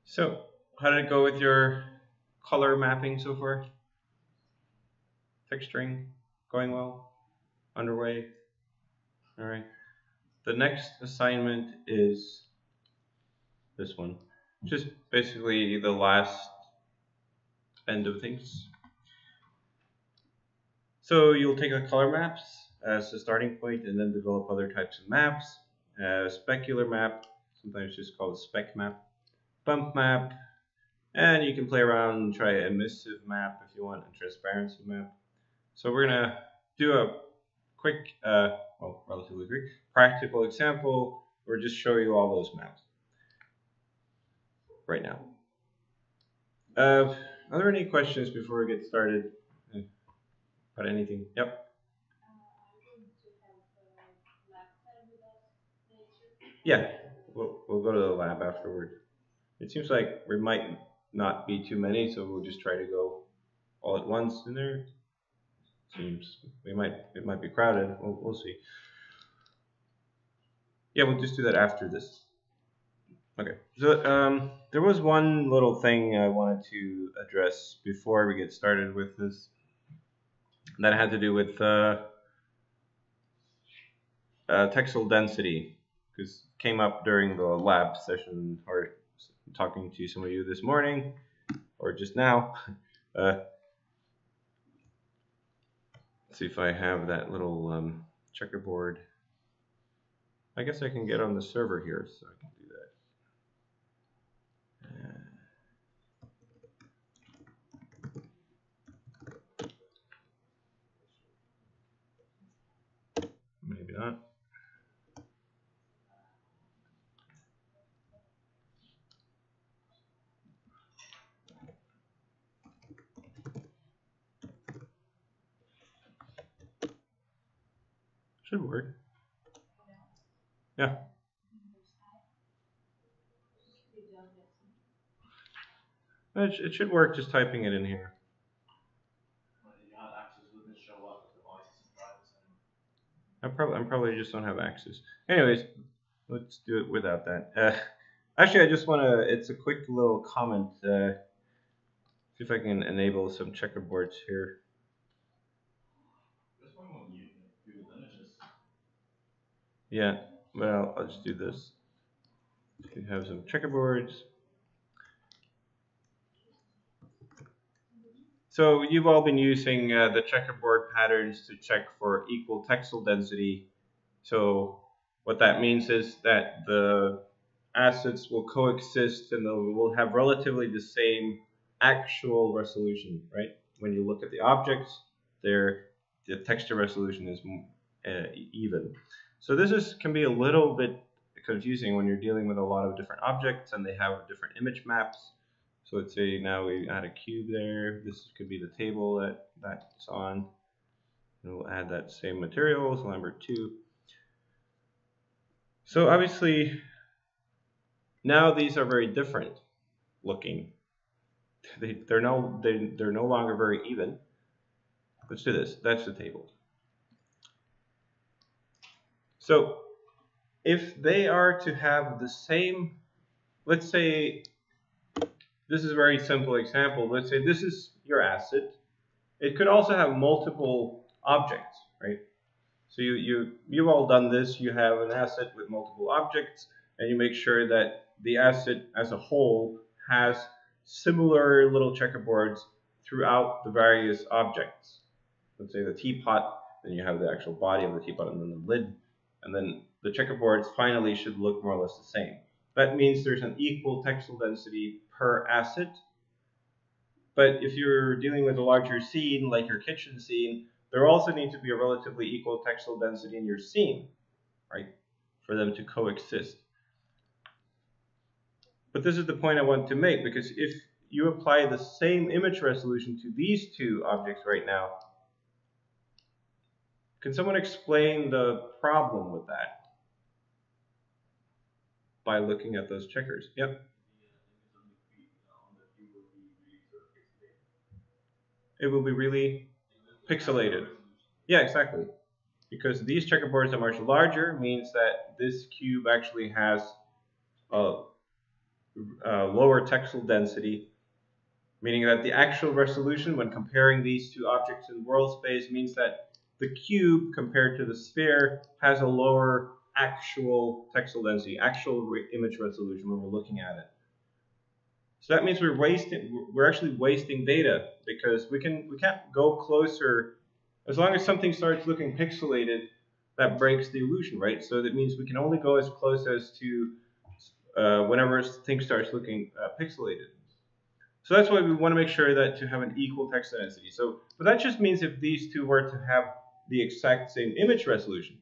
So, how did it go with your color mapping so far? Texturing going well? Underway? All right. The next assignment is this one, just basically the last end of things. So you'll take a color maps as a starting point, and then develop other types of maps. Specular map, sometimes just called a spec map. Bump map, and you can play around and try emissive map if you want, and transparency map. So we're gonna do a quick, relatively quick, practical example, or just show you all those maps right now. Are there any questions before we get started about anything? Yep. Yeah, we'll go to the lab afterward. It seems like we might not be too many, so we'll just try to go all at once in there. Seems it might be crowded. We'll see. Yeah, we'll just do that after this. Okay. So there was one little thing I wanted to address before we get started with this that had to do with textile density, because it came up during the lab session or talking to some of you this morning or just now. Let's see if I have that little checkerboard. I guess I can get on the server here, so I can do that. Maybe not. Should work. Yeah. It should work just typing it in here. I probably just don't have access. Anyways, let's do it without that. Actually, I just want to. It's a quick little comment. See if I can enable some checkerboards here. Yeah. Well, I'll just do this. You have some checkerboards. So you've all been using the checkerboard patterns to check for equal textile density. So what that means is that the assets will coexist and they will have relatively the same actual resolution, right? When you look at the objects, the texture resolution is even. So this can be a little bit confusing when you're dealing with a lot of different objects and they have different image maps. So let's say now we add a cube there. This could be the table that's on. And we'll add that same material, so Lambert 2. So obviously, now these are very different looking. They're no longer very even. Let's do this. That's the table. So if they are to have the same, let's say this is a very simple example. Let's say this is your asset. It could also have multiple objects, right? So you've all done this. You have an asset with multiple objects, and you make sure that the asset as a whole has similar little checkerboards throughout the various objects. Let's say the teapot, then you have the actual body of the teapot, and then the lid, and then the checkerboards finally should look more or less the same. That means there's an equal textile density per asset. But if you're dealing with a larger scene, like your kitchen scene, there also needs to be a relatively equal textile density in your scene, right, for them to coexist. But this is the point I want to make, because if you apply the same image resolution to these two objects right now, can someone explain the problem with that by looking at those checkers? Yep. It will be really pixelated. Yeah, exactly. Because these checkerboards are much larger means that this cube actually has a lower textile density, meaning that the actual resolution when comparing these two objects in world space means that the cube compared to the sphere has a lower actual textile density, actual image resolution when we're looking at it. So that means we're actually wasting data, because we can't go closer. As long as something starts looking pixelated, that breaks the illusion, right? So that means we can only go as close as to whenever thing starts looking pixelated. So that's why we want to make sure that to have an equal textile density. So, but that just means if these two were to have the exact same image resolution,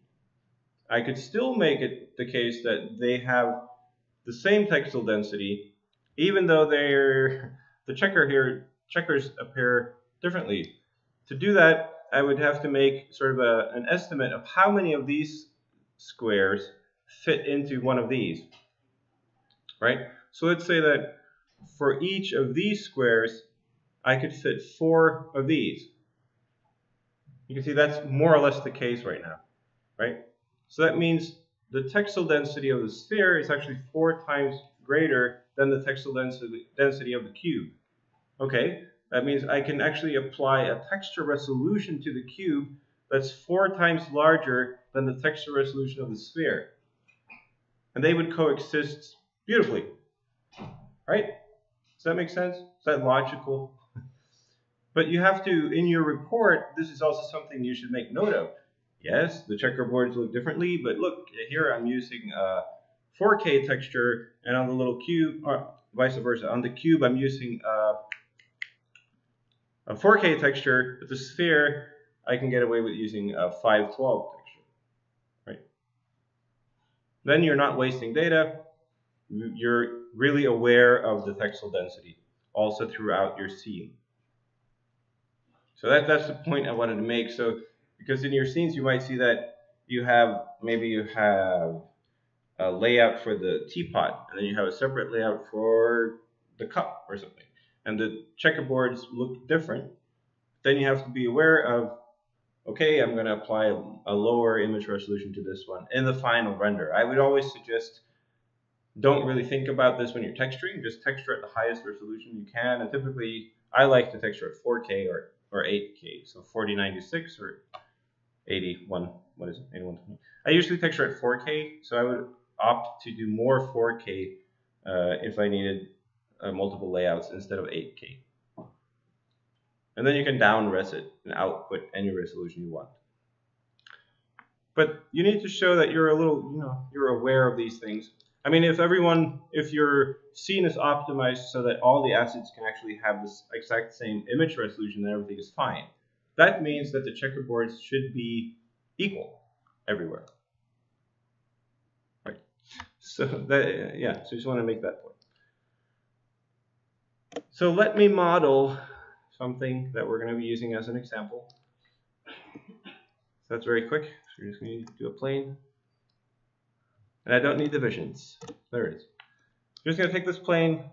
I could still make it the case that they have the same textile density, even though the checkers appear differently. To do that, I would have to make sort of an estimate of how many of these squares fit into one of these, right? So let's say that for each of these squares, I could fit 4 of these. You can see that's more or less the case right now, right? So that means the textile density of the sphere is actually 4 times greater than the textile density of the cube. Okay, that means I can actually apply a texture resolution to the cube that's 4 times larger than the texture resolution of the sphere. And they would coexist beautifully, right? Does that make sense? Is that logical? But you have to, in your report, this is also something you should make note of. Yes, the checkerboards look differently, but look, here I'm using a 4K texture, and on the little cube, or vice versa, on the cube I'm using a 4K texture, but the sphere I can get away with using a 512 texture, right? Then you're not wasting data. You're really aware of the textile density also throughout your scene. So that's the point I wanted to make. So because in your scenes you might see that you have a layout for the teapot, and then you have a separate layout for the cup or something, and the checkerboards look different. Then you have to be aware of, okay, I'm going to apply a lower image resolution to this one in the final render. I would always suggest don't really think about this when you're texturing. Just texture at the highest resolution you can, and typically I like to texture at 4K or 8K, so 4096 or 81. What is it? 8120. I usually texture at 4K, so I would opt to do more 4K if I needed multiple layouts instead of 8K. And then you can down-res it and output any resolution you want. But you need to show that you're you're aware of these things. I mean, if your scene is optimized so that all the assets can actually have this exact same image resolution, then everything is fine. That means that the checkerboards should be equal everywhere. Right. So that, yeah, so just want to make that point. So let me model something that we're going to be using as an example. So that's very quick. So we're just going to do a plane. And I don't need divisions. There it is. I'm just going to take this plane.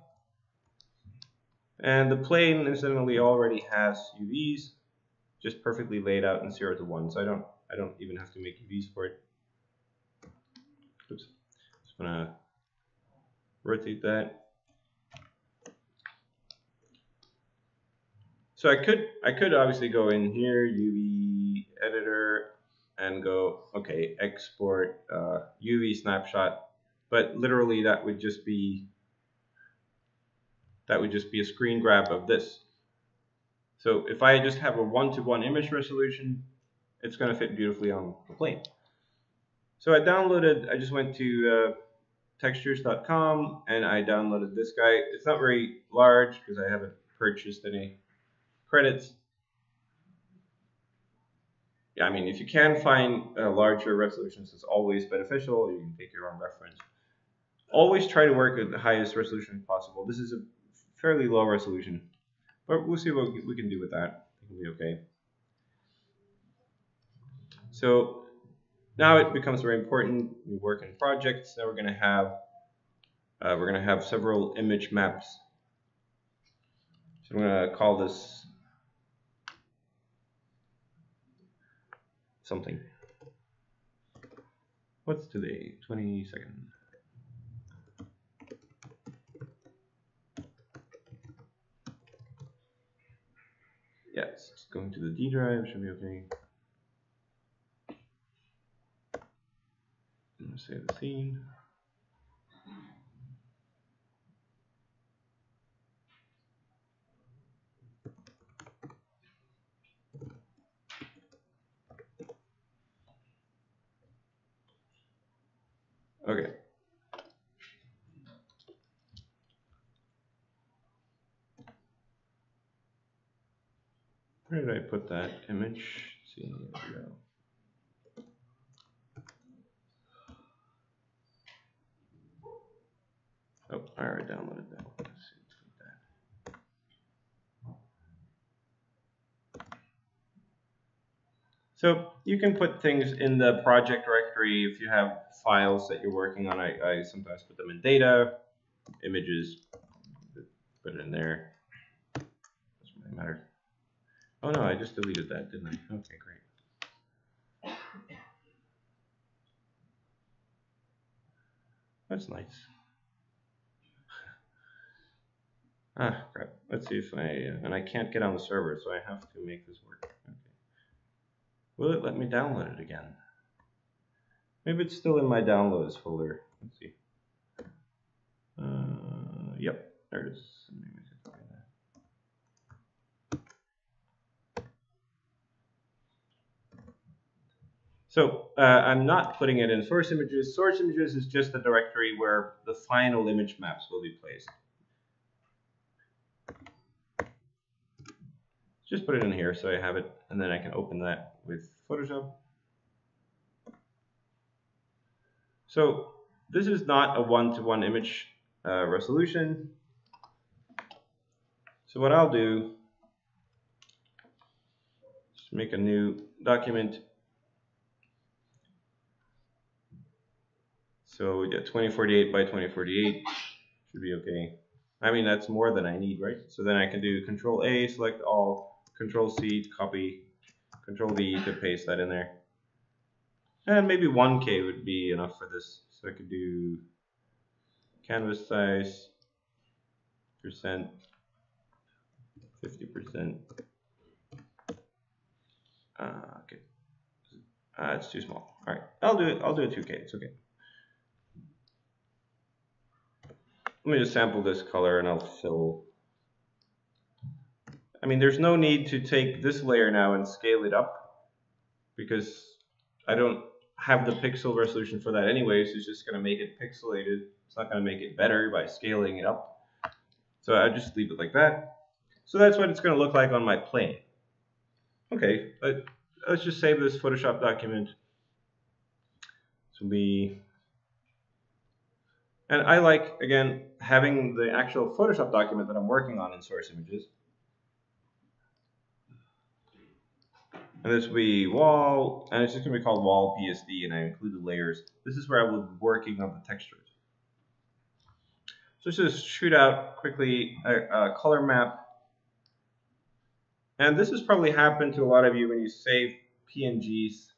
And the plane, incidentally, already has UVs, just perfectly laid out in 0 to 1. So I don't even have to make UVs for it. Oops. Just going to rotate that. So I could obviously go in here, UV editor, and go, okay, export UV snapshot. But literally that would just be a screen grab of this. So if I just have a 1-to-1 image resolution, it's going to fit beautifully on the plane. So I just went to textures.com and I downloaded this guy. It's not very large because I haven't purchased any credits. Yeah, I mean, if you can find larger resolutions, it's always beneficial. You can take your own reference. Always try to work at the highest resolution possible. This is a fairly low resolution, but we'll see what we can do with that. It'll be okay. So now it becomes very important. We work in projects. Now we're going to have several image maps. So I'm going to call this something. What's today? 22nd. Yeah, it's just going to the D drive, should be okay. I'm gonna save the scene. Okay. Where did I put that image? Let's see, here we go. Oh, I already downloaded that one. Let's see, that. So you can put things in the project directory if you have files that you're working on. I sometimes put them in data, images, put it in there. Doesn't really matter. Oh no, I just deleted that, didn't I? Okay, great. That's nice. Ah, crap. Let's see if and I can't get on the server, so I have to make this work. Okay. Will it let me download it again? Maybe it's still in my downloads folder. Let's see. Yep, there it is. So I'm not putting it in source images. Source images is just the directory where the final image maps will be placed. Just put it in here so I have it, and then I can open that with Photoshop. So this is not a one-to-one image resolution. So what I'll do is make a new document. So we get 2048 by 2048 should be okay. I mean, that's more than I need, right? So then I can do Control A, select all, Control C, copy, Control V to paste that in there. And maybe 1K would be enough for this. So I could do canvas size, percent, 50%. Okay. It's too small. All right, I'll do it 2K. It's okay. Let me just sample this color and I'll fill. I mean, there's no need to take this layer now and scale it up because I don't have the pixel resolution for that anyway, so it's just going to make it pixelated. It's not going to make it better by scaling it up. So I just leave it like that. So that's what it's going to look like on my plane. Okay, let's just save this Photoshop document. This will be, and I like, again, having the actual Photoshop document that I'm working on in source images. And this will be wall, and it's just going to be called wall PSD, and I include the layers. This is where I will be working on the textures. So let's just shoot out quickly a color map. And this has probably happened to a lot of you when you save PNGs.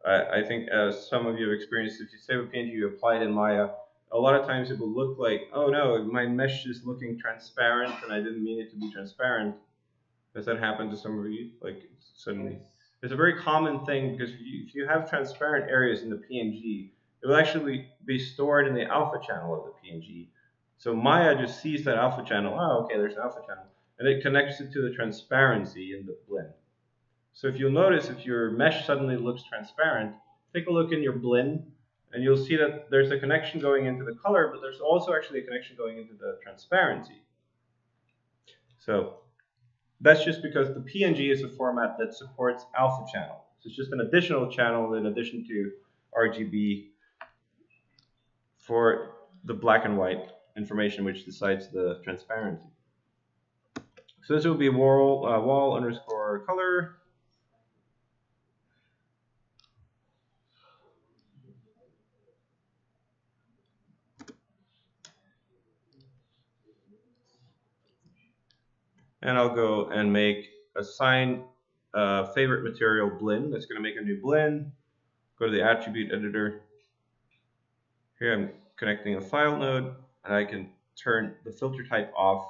I think as some of you have experienced, if you save a PNG, you apply it in Maya, a lot of times it will look like, oh no, my mesh is looking transparent and I didn't mean it to be transparent. Does that happen to some of you? Like suddenly, it's a very common thing because if you have transparent areas in the PNG, it will actually be stored in the alpha channel of the PNG. So Maya just sees that alpha channel. Oh, okay, there's an alpha channel, and it connects it to the transparency in the blend. So if you'll notice, if your mesh suddenly looks transparent, take a look in your blend, and you'll see that there's a connection going into the color, but there's also actually a connection going into the transparency. So that's just because the PNG is a format that supports alpha channel. So it's just an additional channel in addition to RGB for the black and white information which decides the transparency. So this will be wall underscore color. And I'll go and make assign favorite material blend. That's going to make a new blend. Go to the attribute editor. Here I'm connecting a file node, and I can turn the filter type off,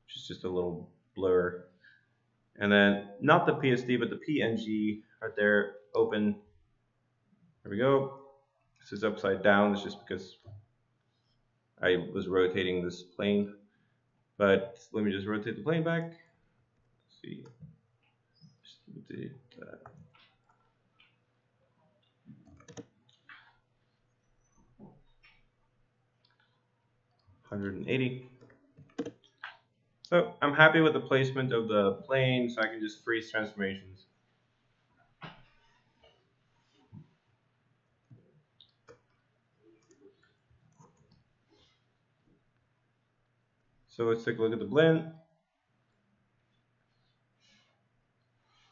which is just a little blur. And then not the PSD, but the PNG right there, open. There we go. This is upside down. It's just because I was rotating this plane. But let me just rotate the plane back. Let's see. Just rotate that. $180. So I'm happy with the placement of the plane, so I can just freeze transformations. So let's take a look at the blend.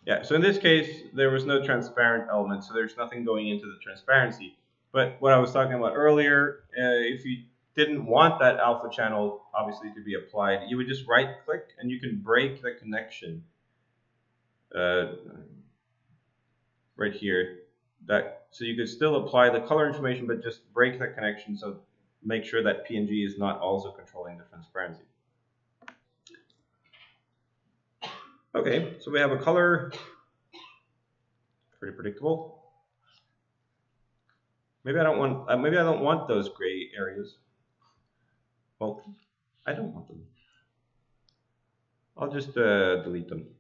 Yeah, so in this case, there was no transparent element, so there's nothing going into the transparency. But what I was talking about earlier, if you didn't want that alpha channel, obviously, to be applied, you would just right-click, and you can break the connection right here. So you could still apply the color information, but just break that connection, so make sure that PNG is not also controlling the transparency. Okay, so we have a color, pretty predictable. Maybe I don't want those gray areas. Well, I don't want them. I'll just delete them.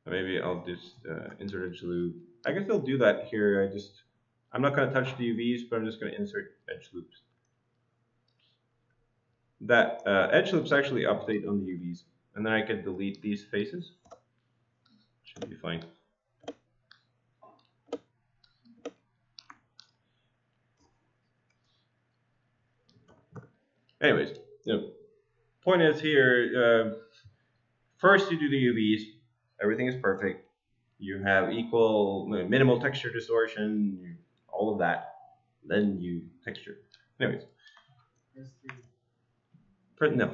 Maybe I'll just insert edge loop. I guess I'll do that here. I'm not going to touch the UVs, but I'm just going to insert edge loops. That edge loops actually update on the UVs, and then I can delete these faces. Should be fine. Anyways, point is here, first you do the UVs, everything is perfect. You have equal, minimal texture distortion, all of that. Then you texture. Anyways. No.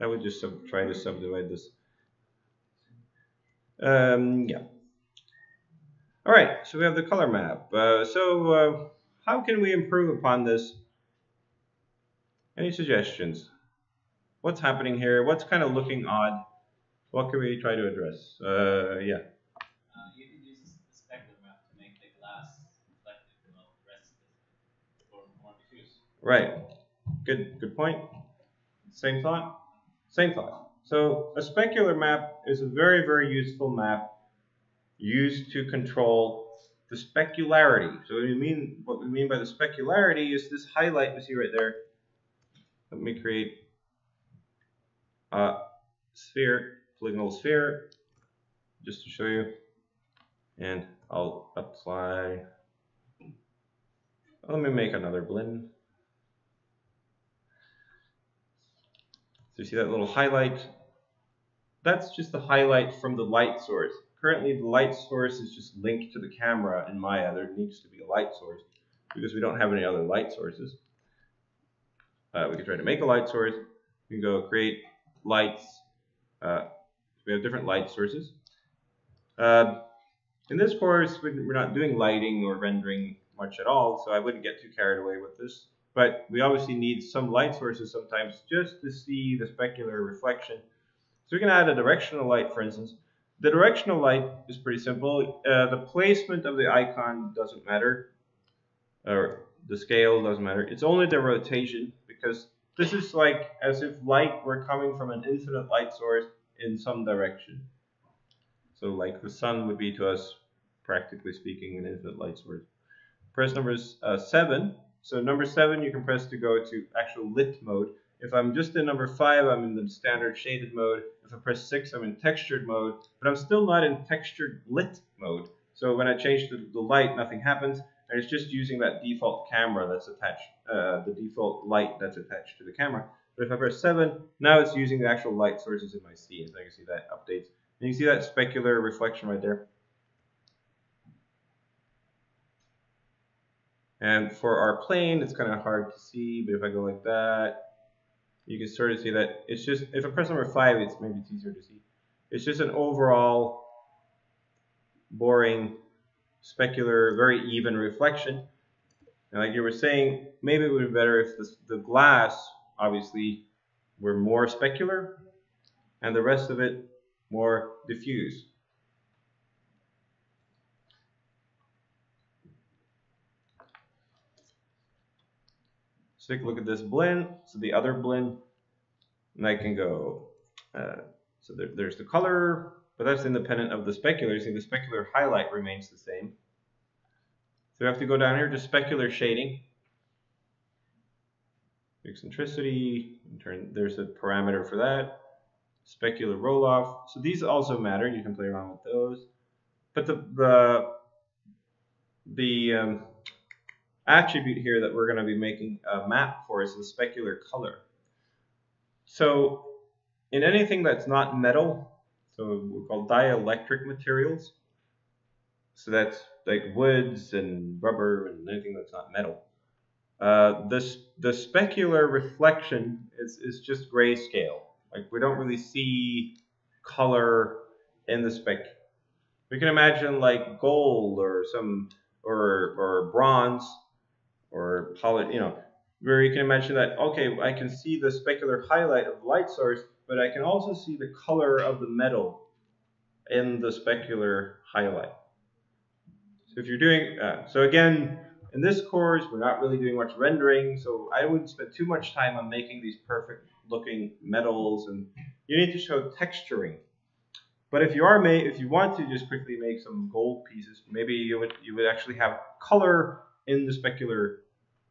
I would just try to subdivide this. Yeah. All right, so we have the color map. How can we improve upon this? Any suggestions? What's happening here? What's kind of looking odd? What can we try to address? Yeah. You can use the spectrum map to make the glass reflective of the rest for more diffuse. Right. Good point. Same thought? Same thought. So a specular map is a very, very useful map used to control the specularity. So what we mean by the specularity is this highlight you see right there. Let me create a sphere, polygonal sphere, just to show you. And I'll apply. Let me make another blend. So you see that little highlight? That's just the highlight from the light source. Currently, the light source is just linked to the camera in Maya. There needs to be a light source because we don't have any other light sources. We can try to make a light source. We can go create lights. We have different light sources. In this course, we're not doing lighting or rendering much at all, so I wouldn't get too carried away with this. But we obviously need some light sources sometimes just to see the specular reflection. So we can add a directional light, for instance. The directional light is pretty simple. The placement of the icon doesn't matter, or the scale doesn't matter. It's only the rotation, because this is like as if light were coming from an infinite light source in some direction. So like the sun would be to us, practically speaking, an infinite light source. Press number 7. So number 7 you can press to go to actual lit mode. If I'm just in number 5, I'm in the standard shaded mode. If I press 6, I'm in textured mode, but I'm still not in textured lit mode. So when I change the light, nothing happens, and it's just using that default camera that's attached, the default light that's attached to the camera. But if I press 7, now it's using the actual light sources in my scene. So I can see that updates. And you see that specular reflection right there. And for our plane, it's kind of hard to see, but if I go like that, you can sort of see that it's just, if I press number 5, maybe it's easier to see. It's just an overall boring, specular, very even reflection. And like you were saying, maybe it would be better if the glass obviously were more specular, and the rest of it more diffuse. So take a look at this blend. So the other blend, and I can go, so there's the color, but that's independent of the specular. You see the specular highlight remains the same. So we have to go down here to specular shading. Eccentricity, there's a parameter for that. Specular roll-off. So these also matter. You can play around with those. But the attribute here that we're going to be making a map for is the specular color. So in anything that's not metal, so we call dielectric materials, so that's like woods and rubber and anything that's not metal, the specular reflection is just grayscale. Like we don't really see color in the spec. We can imagine like gold or some or bronze or poly, where you can imagine that, okay, I can see the specular highlight of the light source, but I can also see the color of the metal in the specular highlight. So if you're doing, so again, in this course, we're not really doing much rendering, so I wouldn't spend too much time on making these perfect looking metals, and you need to show texturing. But if you want to just quickly make some gold pieces, maybe you would actually have color in the specular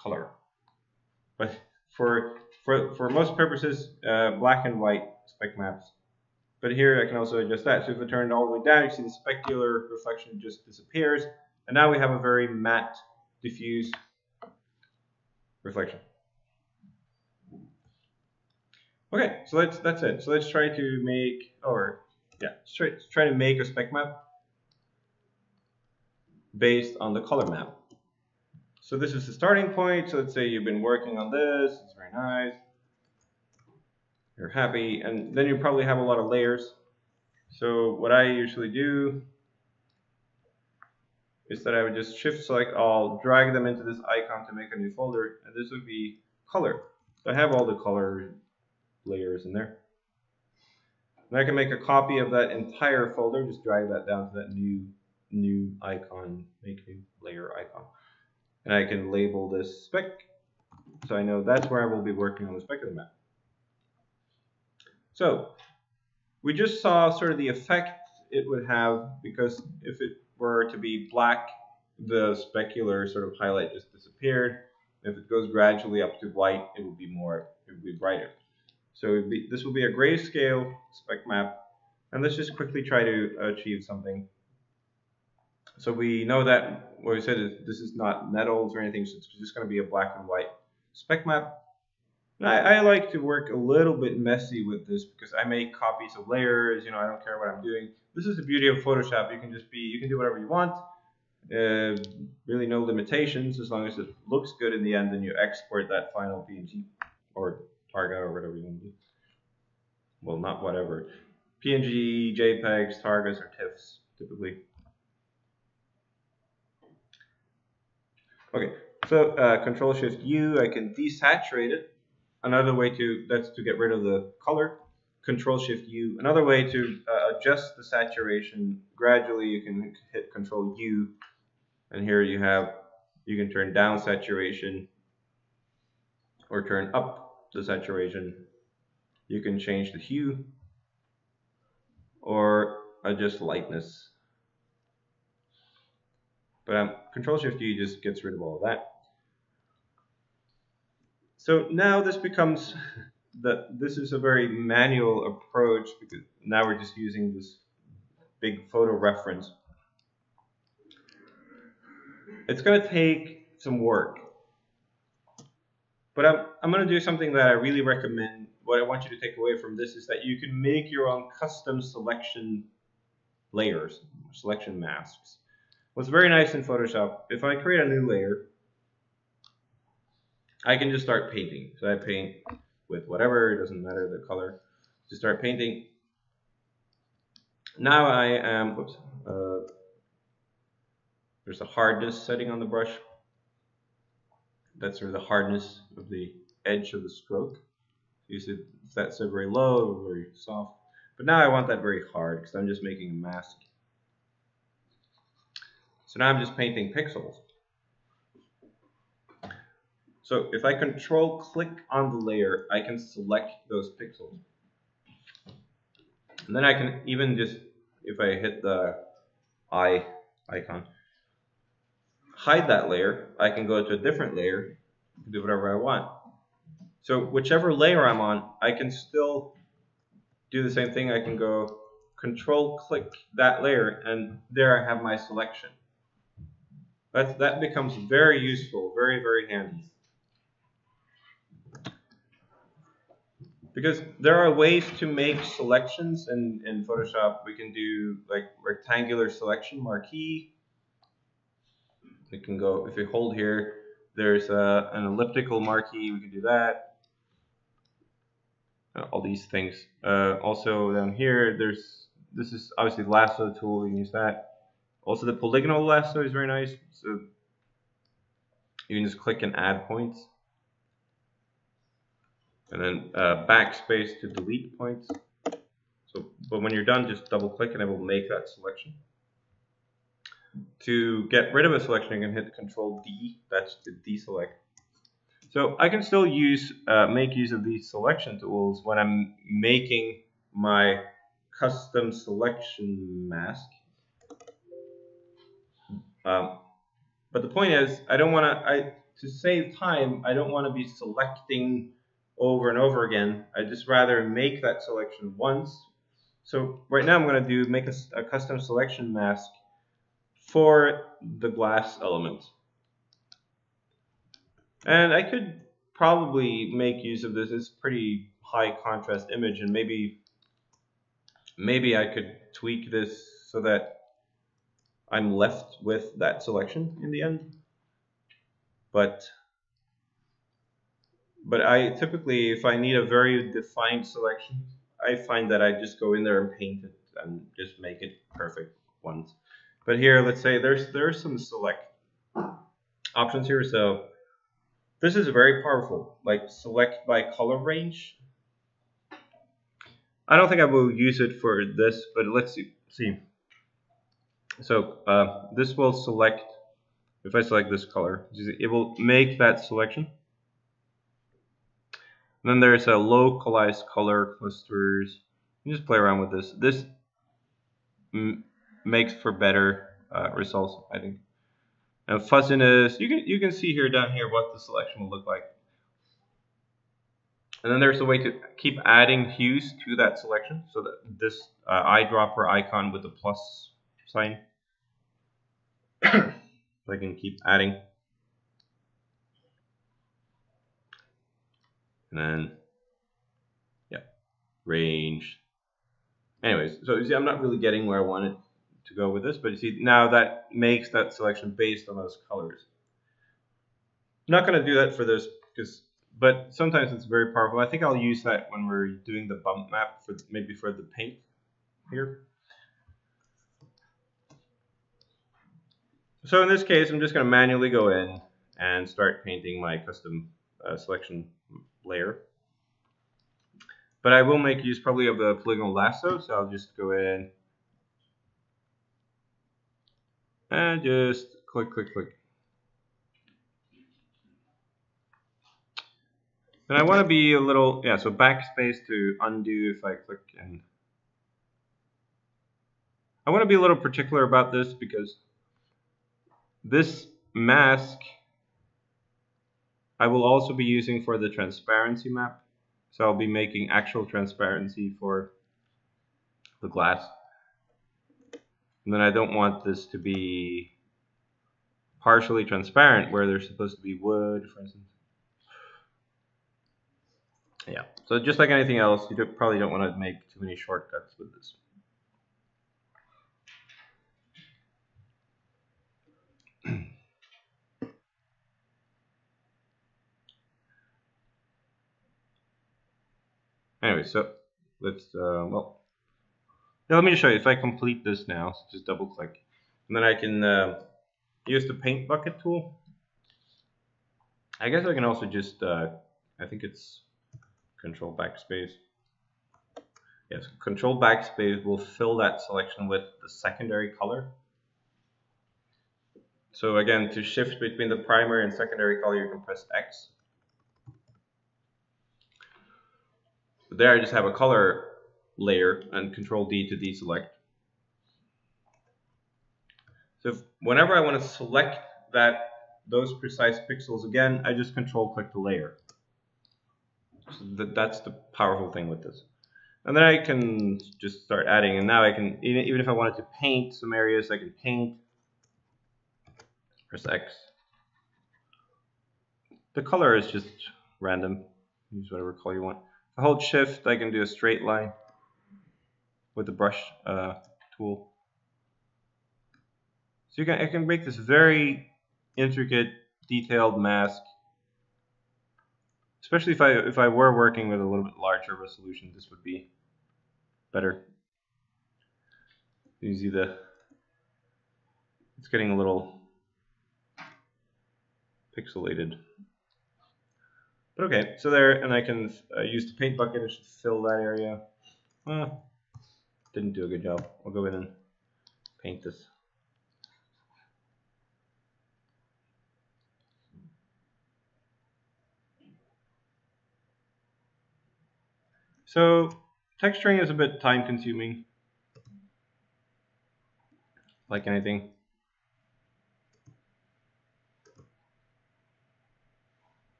color. But for most purposes, black and white spec maps. But here I can also adjust that. So if I turn it all the way down, you see the specular reflection just disappears, and now we have a very matte, diffuse reflection. Okay, so that's it. So let's try to make, let's try to make a spec map based on the color map. So this is the starting point. So let's say you've been working on this. It's very nice. You're happy, and then you probably have a lot of layers. So what I usually do is that I would just shift select all, drag them into this icon to make a new folder, and this would be color. So I have all the color layers in there. And I can make a copy of that entire folder, just drag that down to that new icon, make new layer icon. And I can label this spec, so I know that's where I will be working on the specular map. So we just saw sort of the effect it would have, because if it were to be black, the specular sort of highlight just disappeared. If it goes gradually up to white, it would be brighter. So this will be a grayscale spec map, and let's just quickly try to achieve something. So we know that what we said is this is not metals or anything, so it's just going to be a black and white spec map. And I like to work a little bit messy with this because I make copies of layers. I don't care what I'm doing. This is the beauty of Photoshop. You can do whatever you want. Really no limitations as long as it looks good in the end, and you export that final PNG or Targa or whatever you want to do. Well, not whatever. PNG, JPEGs, Targas, or TIFFs typically. Okay, so Control-Shift-U, I can desaturate it. Another way that's to get rid of the color. Control-Shift-U. Another way to adjust the saturation gradually, you can hit Control-U, and here you can turn down saturation or turn up the saturation. You can change the hue or adjust lightness. But Control-Shift-U just gets rid of all of that. So now this becomes this is a very manual approach, because now we're just using this big photo reference. It's going to take some work, but I'm going to do something that I really recommend. What I want you to take away from this is that you can make your own custom selection layers, selection masks. What's very nice in Photoshop, if I create a new layer, I can just start painting. So I paint with whatever, it doesn't matter the color. Just start painting. Now I am, there's a hardness setting on the brush. That's sort of the hardness of the edge of the stroke. use it if that's very low or very soft. But now I want that very hard because I'm just making a mask. So now I'm just painting pixels. So if I control click on the layer, I can select those pixels. And then I can even just, if I hit the eye icon, hide that layer. I can go to a different layer, do whatever I want. So whichever layer I'm on, I can still do the same thing. I can go control click that layer, and there I have my selection. That becomes very useful, very, very handy. Because there are ways to make selections in Photoshop. We can do like rectangular selection marquee. We can go, if we hold here, there's an elliptical marquee, we can do that. All these things. Also down here, this is obviously the lasso tool, we can use that. Also the polygonal lasso is very nice. So you can just click and add points. And then backspace to delete points. So, but when you're done, just double click and it will make that selection. To get rid of a selection, you can hit Control D, that's to deselect. So I can still use make use of these selection tools when I'm making my custom selection mask. But the point is, I don't want to save time, I don't want to be selecting over and over again. I just rather make that selection once. So right now I'm going to make a custom selection mask for the glass element. And I could probably make use of this. It's pretty high contrast image, and maybe I could tweak this so that I'm left with that selection in the end. But I typically, if I need a very defined selection, I find that I just go in there and paint it and just make it perfect once. But here, let's say there's some select options here. So this is very powerful, like select by color range. I don't think I will use it for this, but let's see. So this will select, if I select this color, it will make that selection. And then there's a localized color clusters. You just play around with this. This makes for better results, I think. And fuzziness, you can see here down here what the selection will look like. And then there's a way to keep adding hues to that selection, so that this eyedropper icon with the plus sign, I can keep adding. And then, yeah, range. Anyways, so you see, I'm not really getting where I wanted to go with this, but you see, now that makes that selection based on those colors. I'm not going to do that for this, but sometimes it's very powerful. I think I'll use that when we're doing the bump map, maybe for the paint here. So in this case, I'm just going to manually go in and start painting my custom selection layer. But I will make use probably of the polygonal lasso, so I'll just go in and just click, click, click. And I want to be a little, yeah, so backspace to undo if I click, and I want to be a little particular about this because this mask I will also be using for the transparency map. So I'll be making actual transparency for the glass. And then I don't want this to be partially transparent where there's supposed to be wood, for instance. Yeah, so just like anything else, you probably don't want to make too many shortcuts with this. Anyway, so let's, well, now let me just show you. If I complete this now, so just double click, and then I can use the paint bucket tool. I guess I can also just, I think it's Control backspace. Yes, Control backspace will fill that selection with the secondary color. So again, to shift between the primary and secondary color, you can press X. There I just have a color layer and Control D to deselect. So whenever I want to select those precise pixels again, I just Control click the layer. So that's the powerful thing with this. And then I can just start adding, and now I can, even if I wanted to paint some areas, I can paint, press X. The color is just random, use whatever color you want. If I hold Shift, I can do a straight line with the brush tool. So I can make this very intricate, detailed mask. Especially if I were working with a little bit larger resolution, this would be better. You see it's getting a little pixelated. But okay, so there, and I can use the paint bucket to fill that area. Didn't do a good job. I'll go in and paint this. So texturing is a bit time consuming, like anything.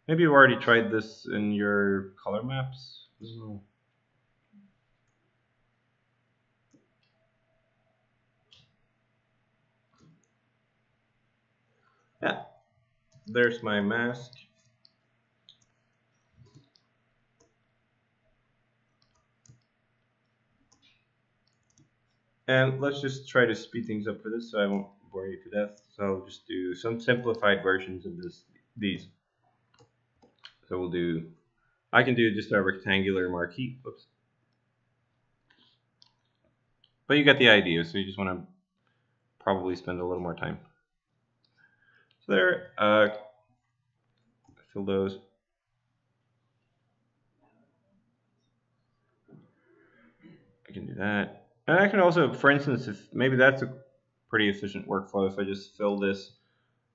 Maybe you already tried this in your color maps. Yeah, there's my mask. And let's just try to speed things up for this so I won't bore you to death. So I'll just do some simplified versions of these. So I can do just a rectangular marquee. Oops. But you get the idea, so you just want to probably spend a little more time. So there, fill those. I can do that. And I can also, for instance, if maybe that's a pretty efficient workflow, if I just fill this,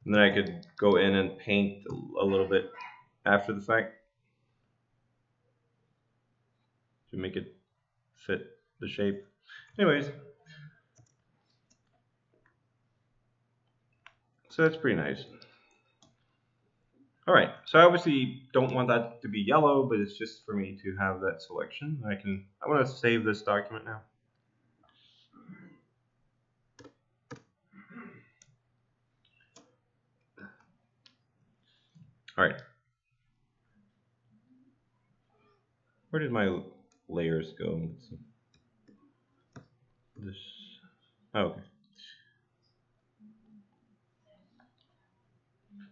and then I could go in and paint a little bit after the fact to make it fit the shape. Anyways, so that's pretty nice. All right, so I obviously don't want that to be yellow, but it's just for me to have that selection. I want to save this document now. All right. Where did my layers go? Let's see. This. Oh, okay.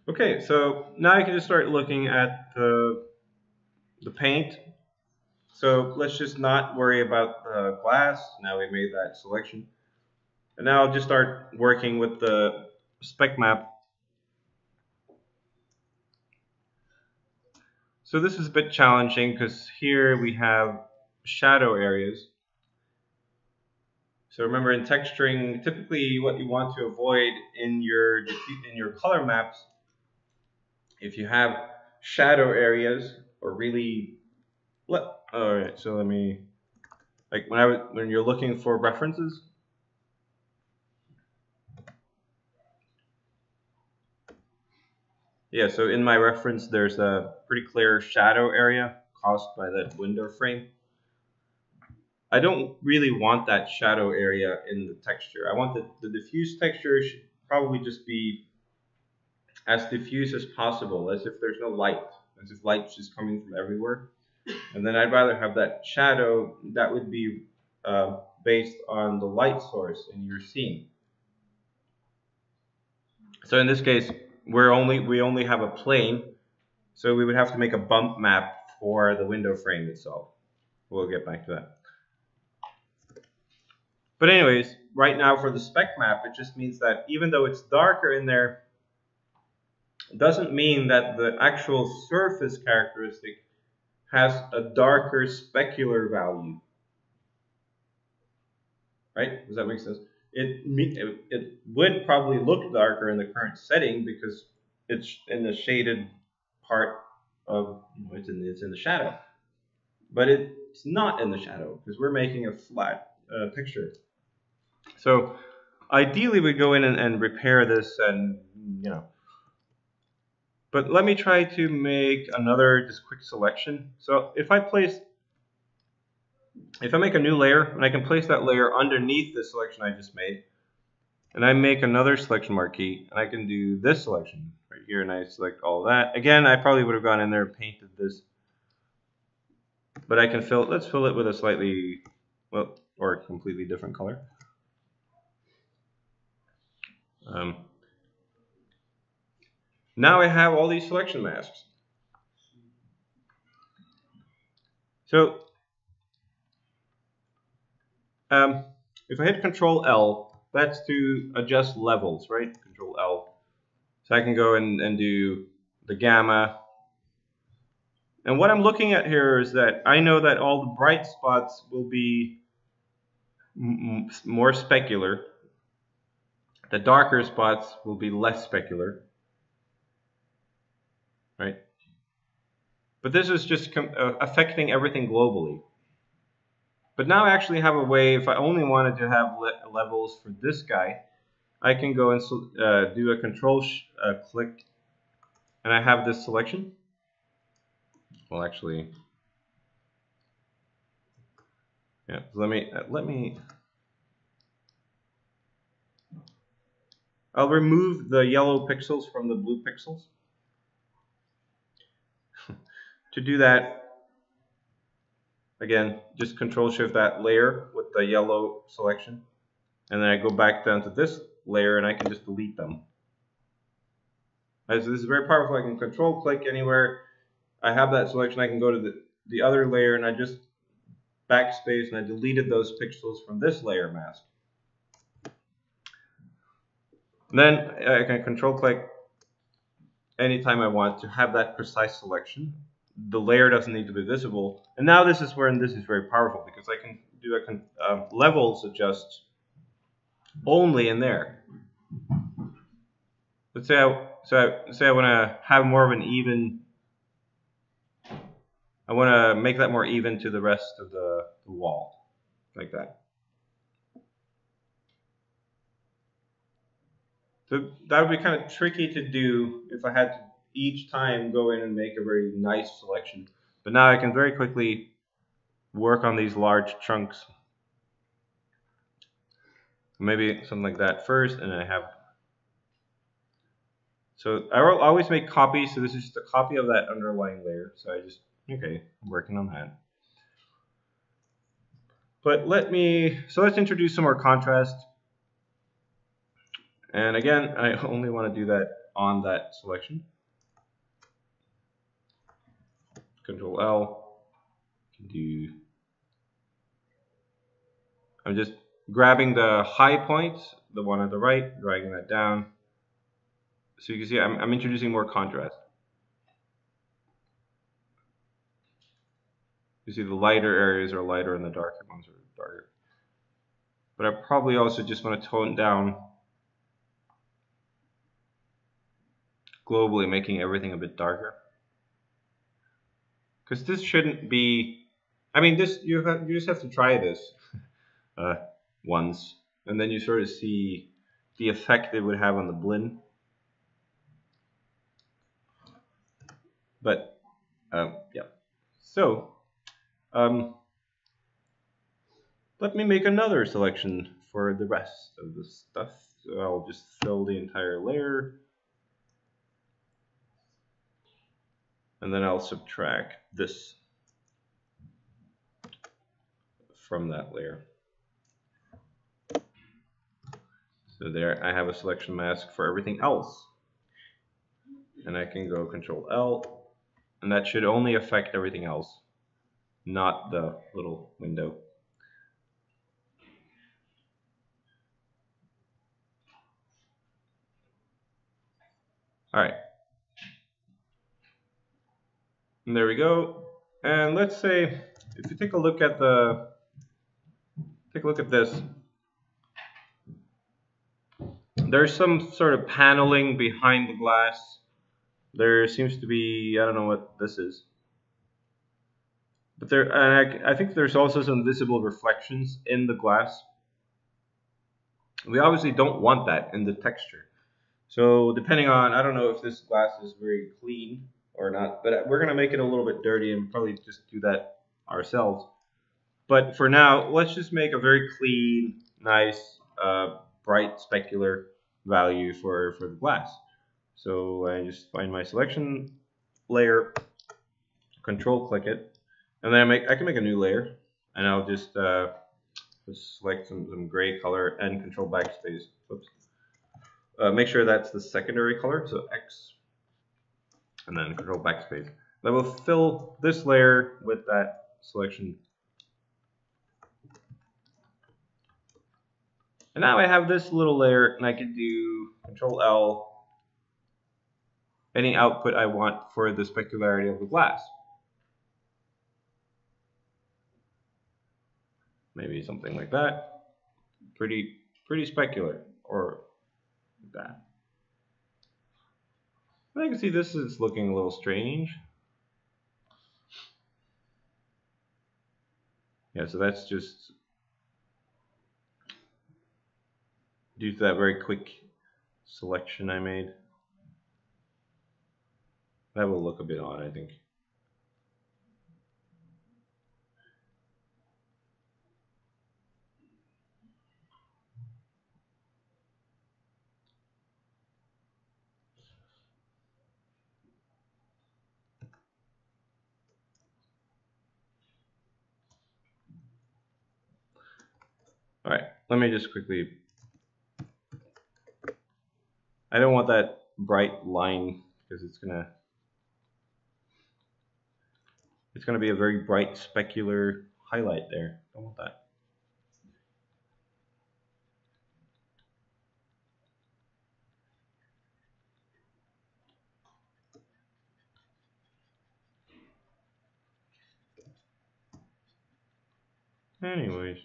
Okay, so now I can just start looking at the paint. So let's just not worry about the glass. Now we made that selection. And now I'll just start working with the spec map. So this is a bit challenging because here we have shadow areas. So remember, in texturing, typically what you want to avoid in your color maps, if you have shadow areas or really, all right. So let me, like when you're looking for references. Yeah, so in my reference, there's a pretty clear shadow area caused by that window frame. I don't really want that shadow area in the texture. I want the diffuse texture should probably just be as diffuse as possible, as if there's no light, as if light's just coming from everywhere. And then I'd rather have that shadow that would be based on the light source in your scene. So in this case, we only have a plane, so we would have to make a bump map for the window frame itself. We'll get back to that. But anyways, right now for the spec map, it just means that even though it's darker in there, doesn't mean that the actual surface characteristic has a darker specular value. Right? Does that make sense? It would probably look darker in the current setting because it's in the shaded part of, it's in the shadow. But it's not in the shadow because we're making a flat picture. So ideally we go in and repair this and, but let me try to make another just quick selection. So if I make a new layer and I can place that layer underneath the selection I just made, and I make another selection marquee, and I can do this selection right here, and I select all that. Again, I probably would have gone in there and painted this, but I can let's fill it with a slightly, or a completely different color. Now I have all these selection masks. So if I hit Control L, that's to adjust levels, right? Control L. So I can go and do the gamma. And what I'm looking at here is that I know that all the bright spots will be more specular. The darker spots will be less specular. Right? But this is just affecting everything globally. But now I actually have a way, if I only wanted to have levels for this guy, I can go and do a control click, and I have this selection. Well, actually, yeah. Let me. I'll remove the yellow pixels from the blue pixels. To do that, again, just Control Shift that layer with the yellow selection, and then I go back down to this layer, and I can just delete them. As this is very powerful. I can Control click anywhere. I have that selection. I can go to the other layer, and I just backspace, and I deleted those pixels from this layer mask. And then I can Control click anytime I want to have that precise selection. The layer doesn't need to be visible. And now this is where this is very powerful, because I can do a levels adjust only in there. Let's say I want to have more of an even. I want to make that more even to the rest of the wall, like that. So that would be kind of tricky to do if I had to each time go in and make a very nice selection. But now I can very quickly work on these large chunks. Maybe something like that first, and I have. So I will always make copies. So this is just a copy of that underlying layer. So I just, okay, I'm working on that. But let's introduce some more contrast. And again, I only want to do that on that selection. Control L. I'm just grabbing the high point, the one at the right, dragging that down. So you can see I'm introducing more contrast. You see the lighter areas are lighter and the darker ones are darker. But I probably also just want to tone down globally, making everything a bit darker. Because this shouldn't be, I mean, this you just have to try this once, and then you sort of see the effect it would have on the blend. But yeah, so let me make another selection for the rest of the stuff. So I'll just fill the entire layer, and then I'll subtract this from that layer. So there I have a selection mask for everything else. And I can go Control L, and that should only affect everything else, not the little window. All right. And there we go. And let's say if you take a look at this. There's some sort of paneling behind the glass. There seems to be, I don't know what this is. But I think there's also some visible reflections in the glass. We obviously don't want that in the texture. So depending on, I don't know if this glass is very clean or not, but we're going to make it a little bit dirty and probably just do that ourselves. But for now, let's just make a very clean, nice, bright specular value for the glass. So I just find my selection layer, control click it, and then I can make a new layer, and I'll just select some gray color and control backspace. Oops. Make sure that's the secondary color, so X, and then control backspace. That will fill this layer with that selection. And now I have this little layer, and I can do control L, any output I want for the specularity of the glass. Maybe something like that. Pretty specular, or that. I can see this is looking a little strange. Yeah, so that's just due to that very quick selection I made. That will look a bit odd, I think. All right, let me just quickly. I don't want that bright line because it's gonna be a very bright specular highlight there. Don't want that. Anyways.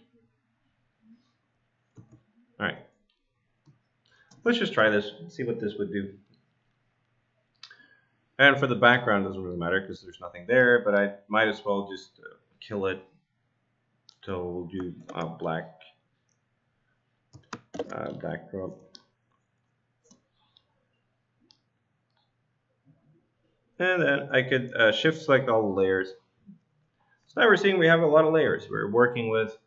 All right. Let's just try this, see what this would do. And for the background, it doesn't really matter because there's nothing there, but I might as well just kill it. So we'll do a black backdrop. And then I could shift select all the layers. So now we're seeing we have a lot of layers we're working with.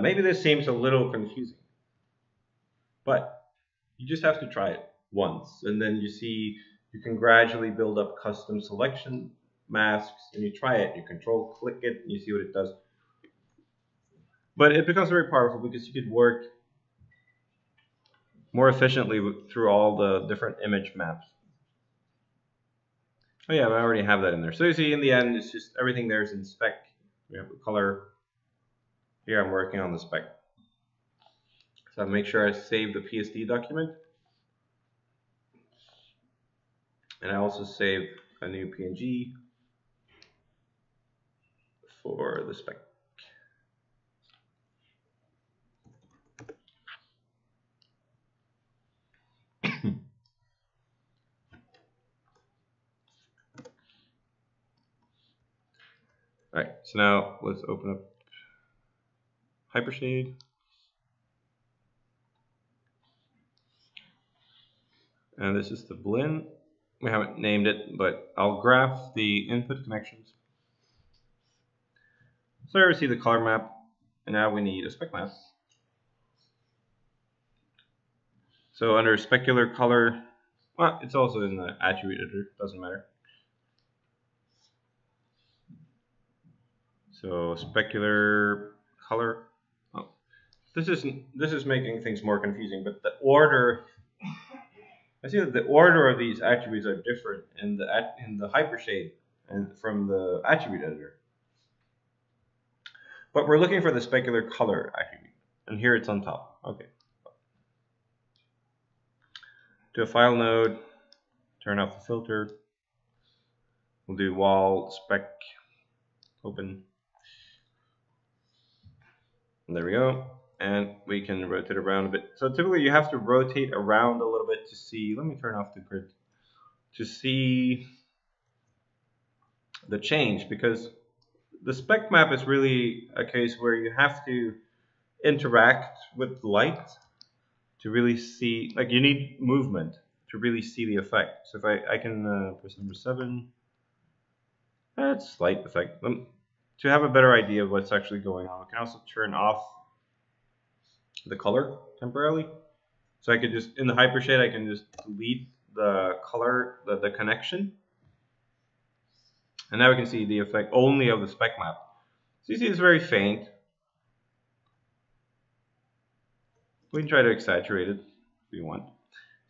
Maybe this seems a little confusing, but you just have to try it once, and then you see you can gradually build up custom selection masks, and you try it, you control click it, and you see what it does. But it becomes very powerful because you could work more efficiently through all the different image maps. Oh yeah, I already have that in there. So you see in the end, it's just everything there is in spec. We have the color. Here I'm working on the spec. So I'll make sure I save the PSD document. And I also save a new PNG for the spec. All right, so now let's open up Hypershade. And this is the blend. We haven't named it, but I'll graph the input connections. So there we see the color map, and now we need a spec map. So under specular color, well, it's also in the attribute editor, doesn't matter. So specular color. Oh, this is making things more confusing, but the order. I see that the order of these attributes are different in the Hypershade and from the attribute editor. But we're looking for the specular color attribute, and here it's on top. Okay. to a file node, turn off the filter. We'll do wall spec open. And there we go. And we can rotate around a bit. So typically you have to rotate around a little bit to see. Let me turn off the grid to see the change, because the spec map is really a case where you have to interact with light to really see, like you need movement to really see the effect. So if I can press number 7, that's slight effect. To have a better idea of what's actually going on, I can also turn off the color temporarily. So I could just, in the hypershade, I can just delete the color, the connection. And now we can see the effect only of the spec map. So you see it's very faint. We can try to exaggerate it if we want.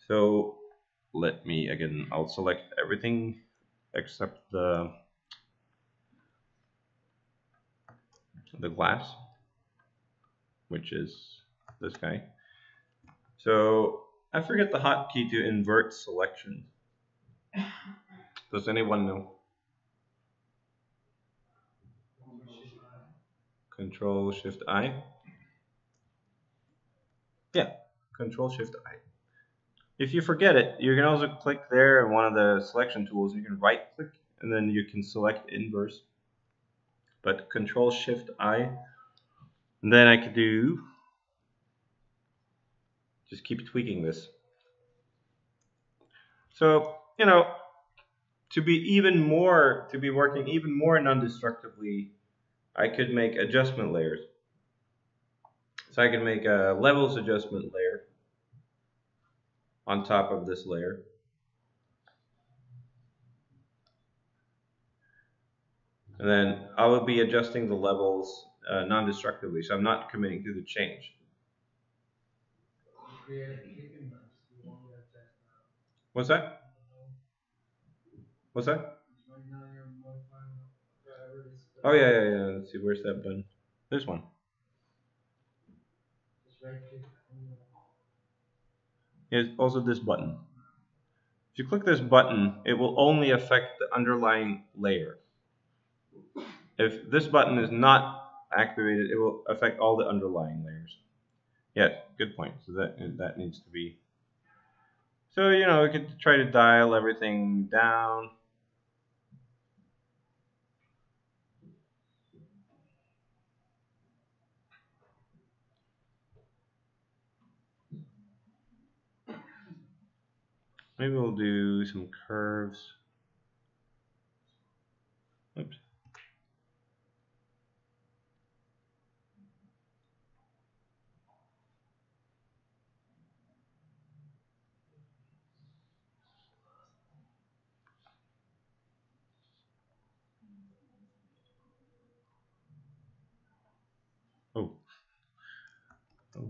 So let me, again, I'll select everything except the glass, which is this guy. So I forget the hotkey to invert selection. Does anyone know? Control Shift I. Yeah, Control Shift I. If you forget it, you can also click there in one of the selection tools. You can right click and then you can select inverse. But Control Shift I. And then I could do, just keep tweaking this. So, you know, to be working even more non-destructively, I could make adjustment layers. So I can make a levels adjustment layer on top of this layer. And then I will be adjusting the levels non-destructively, so I'm not committing to the change. What's that? What's that? Oh yeah. Let's see, where's that button? This one. Here's also this button. If you click this button, it will only affect the underlying layer. If this button is not activated, it will affect all the underlying layers. Yeah, good point. So that needs to be. So, you know, we could try to dial everything down. Maybe we'll do some curves. Oops. Oh. Oh no.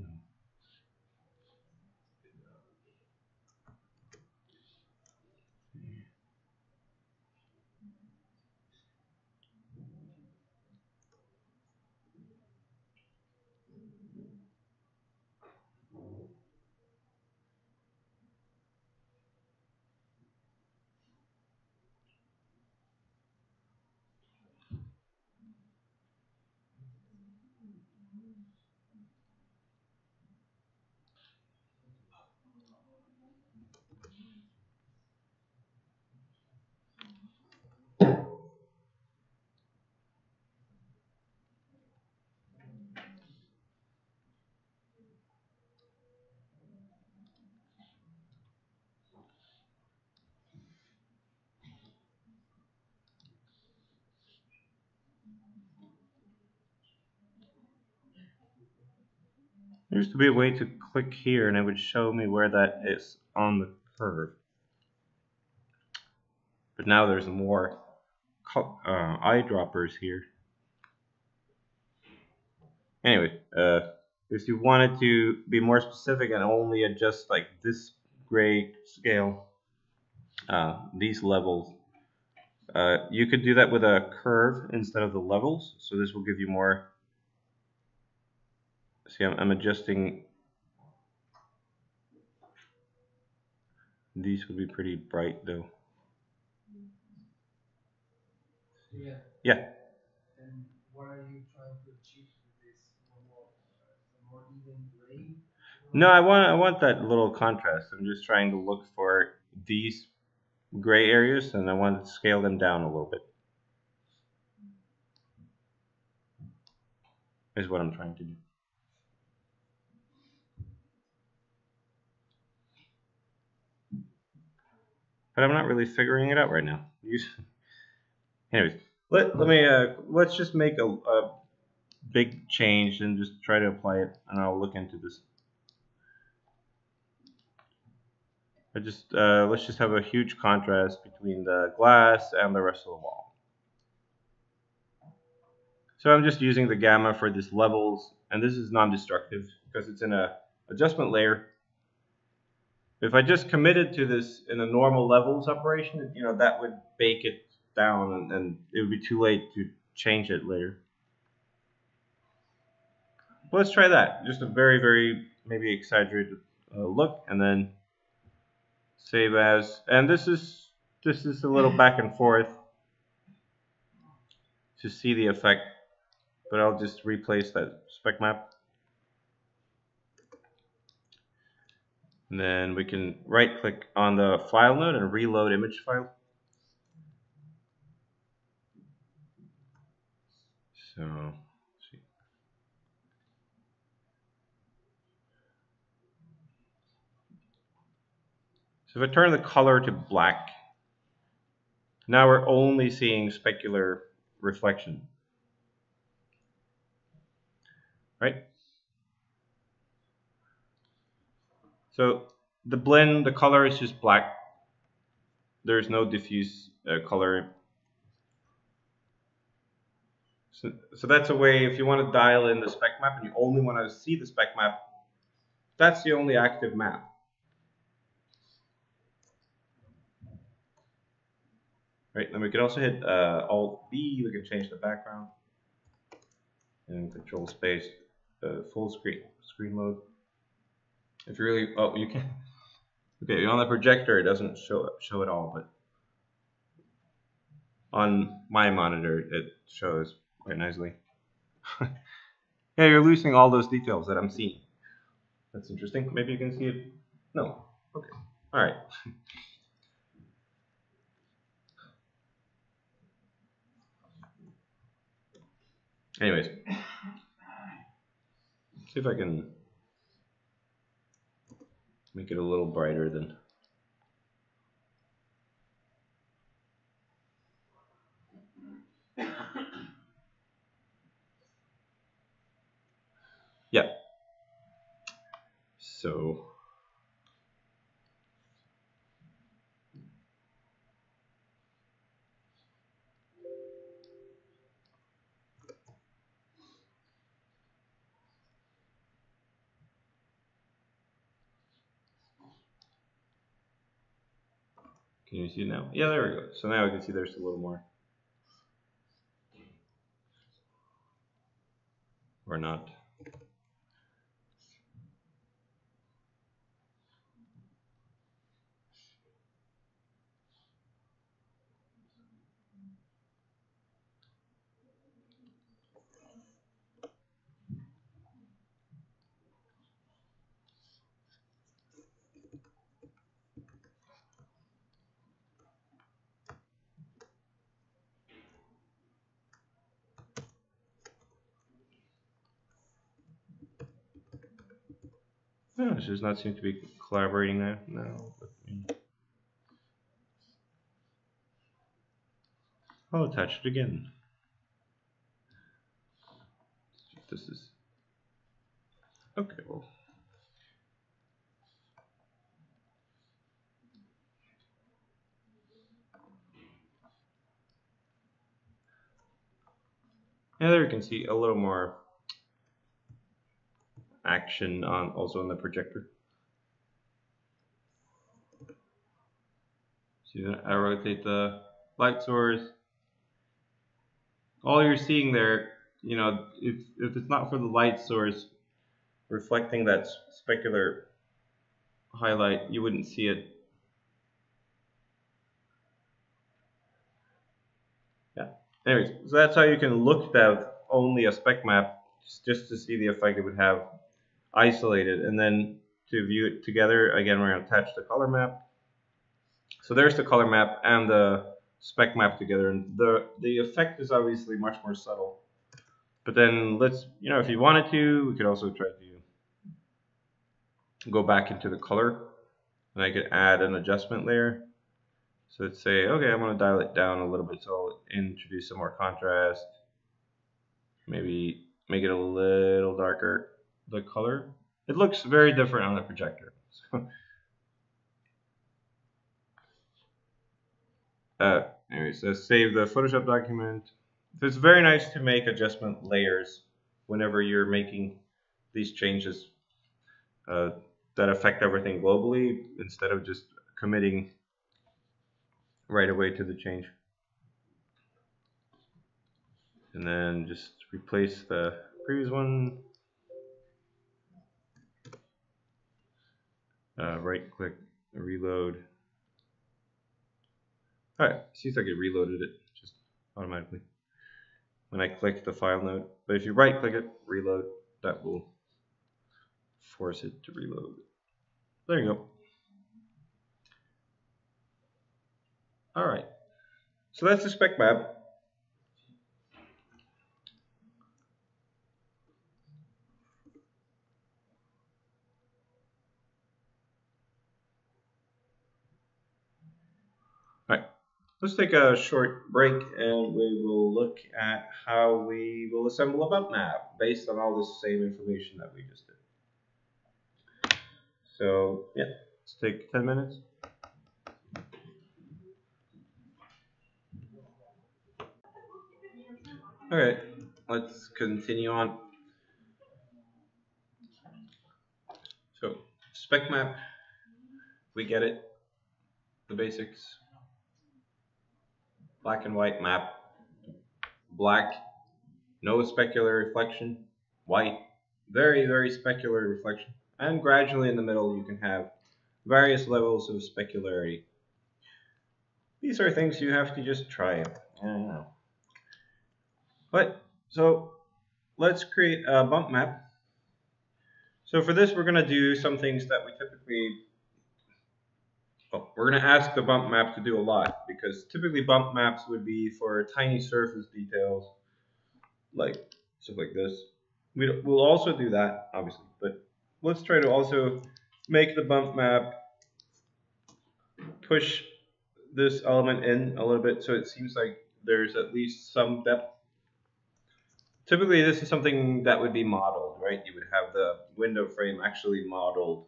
There used to be a way to click here and it would show me where that is on the curve. But now there's more eyedroppers here. Anyway, if you wanted to be more specific and only adjust like this gray scale, these levels, you could do that with a curve instead of the levels. So this will give you more. See, I'm adjusting. These would be pretty bright though. Yeah. Yeah. And what are you trying to achieve with this more even gray? No, I want that little contrast. I'm just trying to look for these gray areas, and I want to scale them down a little bit. Is what I'm trying to do. But I'm not really figuring it out right now. Anyways, let's just make a big change and just try to apply it, and I'll look into this. Let's just have a huge contrast between the glass and the rest of the wall. So I'm just using the gamma for these levels, and this is non-destructive because it's in a adjustment layer. If I just committed to this in a normal levels operation, that would bake it down, and it would be too late to change it later. But let's try that. Just a very, very maybe exaggerated look, and then save as. And this is a little back and forth to see the effect, but I'll just replace that spec map. And then we can right click on the file node and reload image file. So let's see. So if I turn the color to black, now we're only seeing specular reflection. Right? So the blend, the color is just black. There's no diffuse color. So that's a way, if you want to dial in the spec map and you only want to see the spec map, that's the only active map. Right, then we could also hit Alt-B, we can change the background, and Control Space, full screen mode. If you really, you can. Okay, on the projector it doesn't show it all, but on my monitor it shows quite nicely. Yeah, you're losing all those details that I'm seeing. That's interesting. Maybe you can see it. No. Okay. All right. Anyways, see if I can make it a little brighter than. Yeah. So. Can you see it now? Yeah, there we go. So now we can see there's a little more. Or not. No, it does not seem to be collaborating now. No. I'll attach it again. This is okay. Well, yeah, there you can see a little more action on also on the projector. See that I rotate the light source. All you're seeing there, if it's not for the light source reflecting that specular highlight, you wouldn't see it. Anyways, so that's how you can look at only a spec map just to see the effect it would have isolated, and then to view it together, again, we're going to attach the color map. So there's the color map and the spec map together, and the effect is obviously much more subtle. But then let's, if you wanted to, we could also try to go back into the color, and I could add an adjustment layer. So let's say, okay, I'm going to dial it down a little bit, so I'll introduce some more contrast, maybe make it a little darker, the color. It looks very different on the projector. Anyways, let's save the Photoshop document. So it's very nice to make adjustment layers whenever you're making these changes that affect everything globally, instead of just committing right away to the change. And then just replace the previous one. Right click, reload. Alright, seems like it reloaded it just automatically when I click the file node. But if you right click it, reload, that will force it to reload. There you go. Alright, so that's the spec map. Alright, let's take a short break and we will look at how we will assemble a bump map based on all this same information that we just did. So yeah, let's take 10 minutes. Okay, let's continue on. So spec map, we get it, the basics. Black and white map. Black, no specular reflection. White, very, very specular reflection. And gradually in the middle you can have various levels of specularity. These are things you have to just try out. Yeah. But, so let's create a bump map. So for this we're going to do some things that we typically, we're going to ask the bump map to do a lot, because typically bump maps would be for tiny surface details, like stuff like this. We'll also do that, obviously, but let's try to also make the bump map push this element in a little bit so it seems like there's at least some depth. Typically this is something that would be modeled, right? You would have the window frame actually modeled,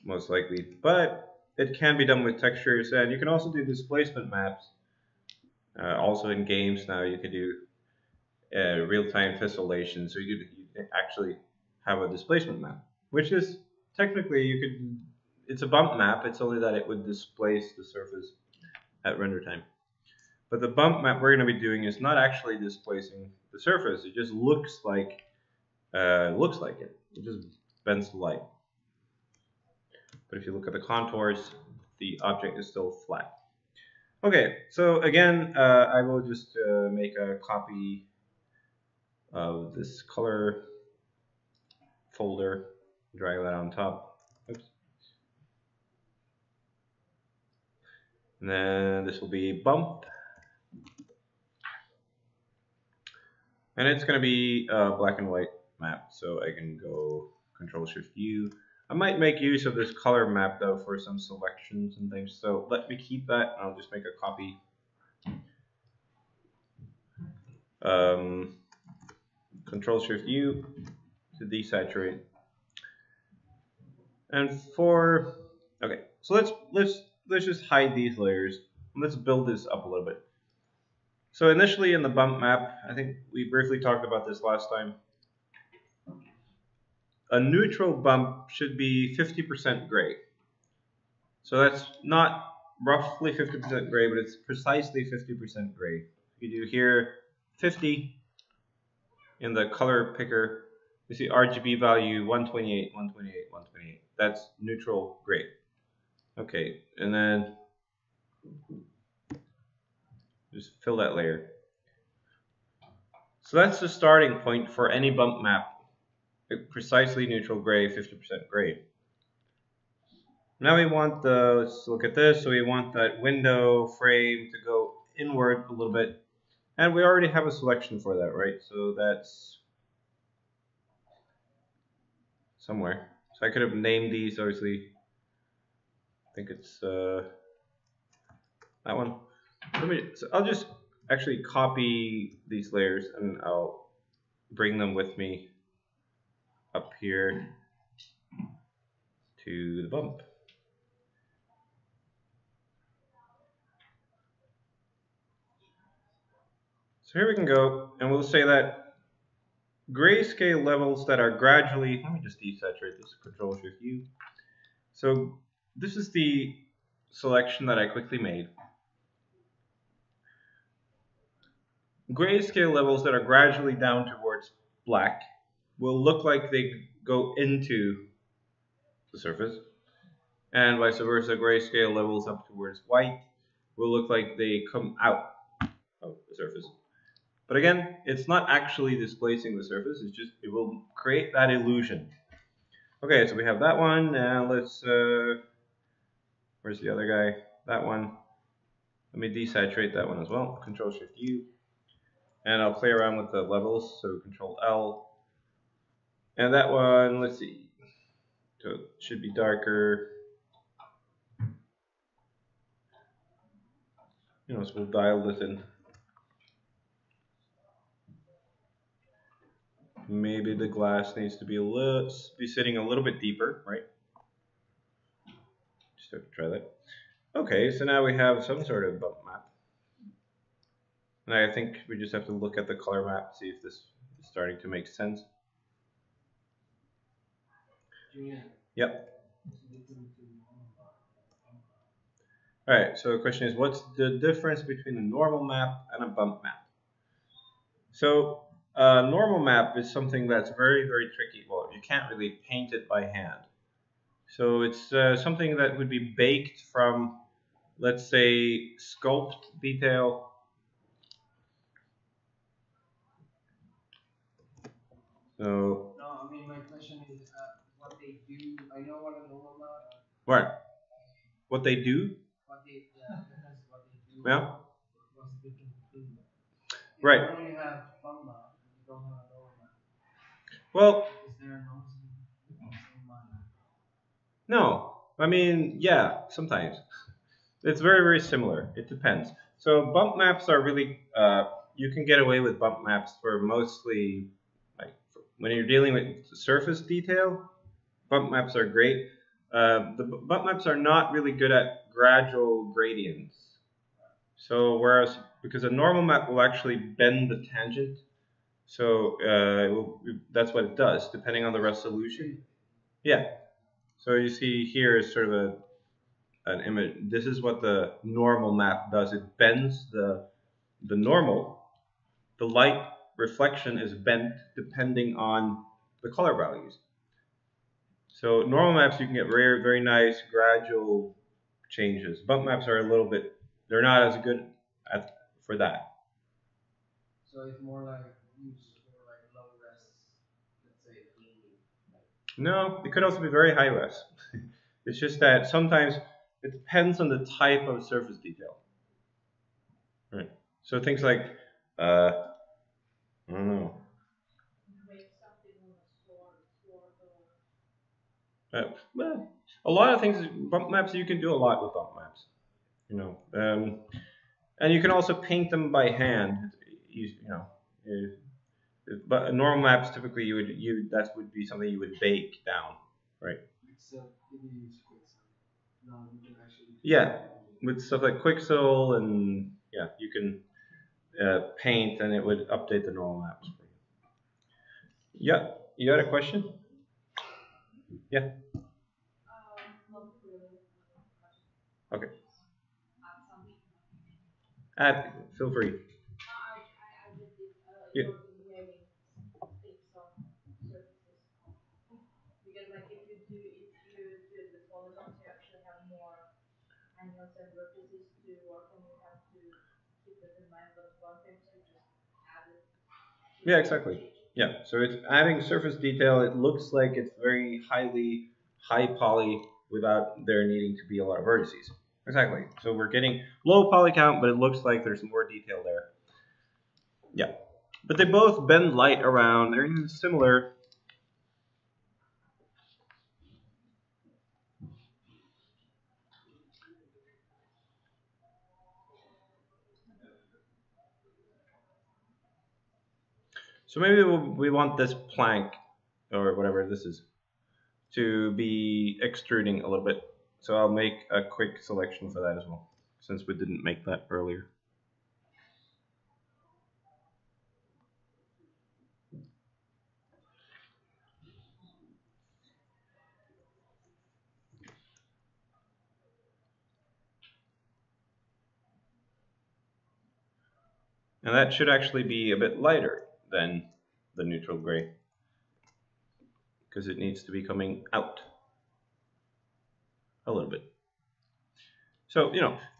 most likely, but it can be done with textures, and you can also do displacement maps. Also in games now you can do real-time tessellation, so you actually have a displacement map, which is technically it's a bump map, it's only that it would displace the surface at render time. But the bump map we're going to be doing is not actually displacing the surface, it just looks like it. It just bends the light. But if you look at the contours, the object is still flat. Okay, so again, I will just make a copy of this color folder, drag that on top. Oops. And then this will be bump. And it's going to be a black and white map, so I can go Control-Shift-U. I might make use of this color map though for some selections and things, so let me keep that. I'll just make a copy. Control-Shift-U to desaturate. And okay, so let's just hide these layers. Let's build this up a little bit. So initially in the bump map, I think we briefly talked about this last time. A neutral bump should be 50% gray. So that's not roughly 50% gray, but it's precisely 50% gray. You do here 50 in the color picker. You see RGB value 128, 128, 128. That's neutral gray. Okay, and then just fill that layer. So that's the starting point for any bump map. Precisely neutral gray, 50% gray. Now we want the, let's look at this. So we want that window frame to go inward a little bit. And we already have a selection for that, right? So that's somewhere. So I could have named these, obviously. I think it's that one. So I'll just actually copy these layers and I'll bring them with me up here to the bump. So here we can go, and we'll say that grayscale levels that are gradually, let me just desaturate this, Control-Shift-U. So this is the selection that I quickly made. Grayscale levels that are gradually down towards black will look like they go into the surface, and vice versa, grayscale levels up towards white will look like they come out of the surface. But again, it's not actually displacing the surface, it's just, it will create that illusion. Okay, so we have that one. Now let's, where's the other guy? That one. Let me desaturate that one as well. Control-Shift-U. And I'll play around with the levels, so Control-L. And that one, let's see. So it should be darker. You know, so we'll dial this in. Maybe the glass needs to be sitting a little bit deeper, right? Just have to try that. Okay, so now we have some sort of bump map. And I think we just have to look at the color map, see if this is starting to make sense. Yeah. Yep. Alright, so the question is, what's the difference between a normal map and a bump map? So a normal map is something that's very, very tricky. Well, you can't really paint it by hand. So it's something that would be baked from, let's say, sculpt detail. So, No, I mean, my question is what they do. I know what a normal map. what? What they do? What they, difference what they do. Yeah. What's the difference between them? Right. You only have bump map, you don't have a normal map. Well, Is there no same map? no. I mean, yeah, sometimes. It's very, very similar. It depends. So bump maps are really, you can get away with bump maps for mostly, like, when you're dealing with surface detail, bump maps are great. The bump maps are not really good at gradual gradients. So whereas, because a normal map will actually bend the tangent, so that's what it does, depending on the resolution. Yeah. So you see here is sort of an image. This is what the normal map does. It bends the normal. The light reflection is bent depending on the color values. So normal maps, you can get very, very nice gradual changes. Bump maps are a little bit, they're not as good for that. So it's more like used for like low res, let's say gaming. No, it could also be very high res. It's just that sometimes it depends on the type of surface detail. Right. So things like, I don't know. Well, a lot of things, bump maps, you can do a lot with bump maps. You know, and you can also paint them by hand. You know, but normal maps typically that would be something you would bake down, right? Except if you use Quixel. No, you can actually. Yeah, with stuff like Quixel and yeah, you can paint and it would update the normal maps for you. Yeah, you got a question? Yeah. Okay. Feel free. Yeah. Yeah, exactly. Yeah, so it's adding surface detail. It looks like it's very high poly without there needing to be a lot of vertices. Exactly. So we're getting low poly count, but it looks like there's more detail there. Yeah. But they both bend light around. They're even similar. So maybe we want this plank, or whatever this is, to be extruding a little bit. So I'll make a quick selection for that as well, since we didn't make that earlier. And that should actually be a bit lighter than the neutral gray, because it needs to be coming out a little bit. So,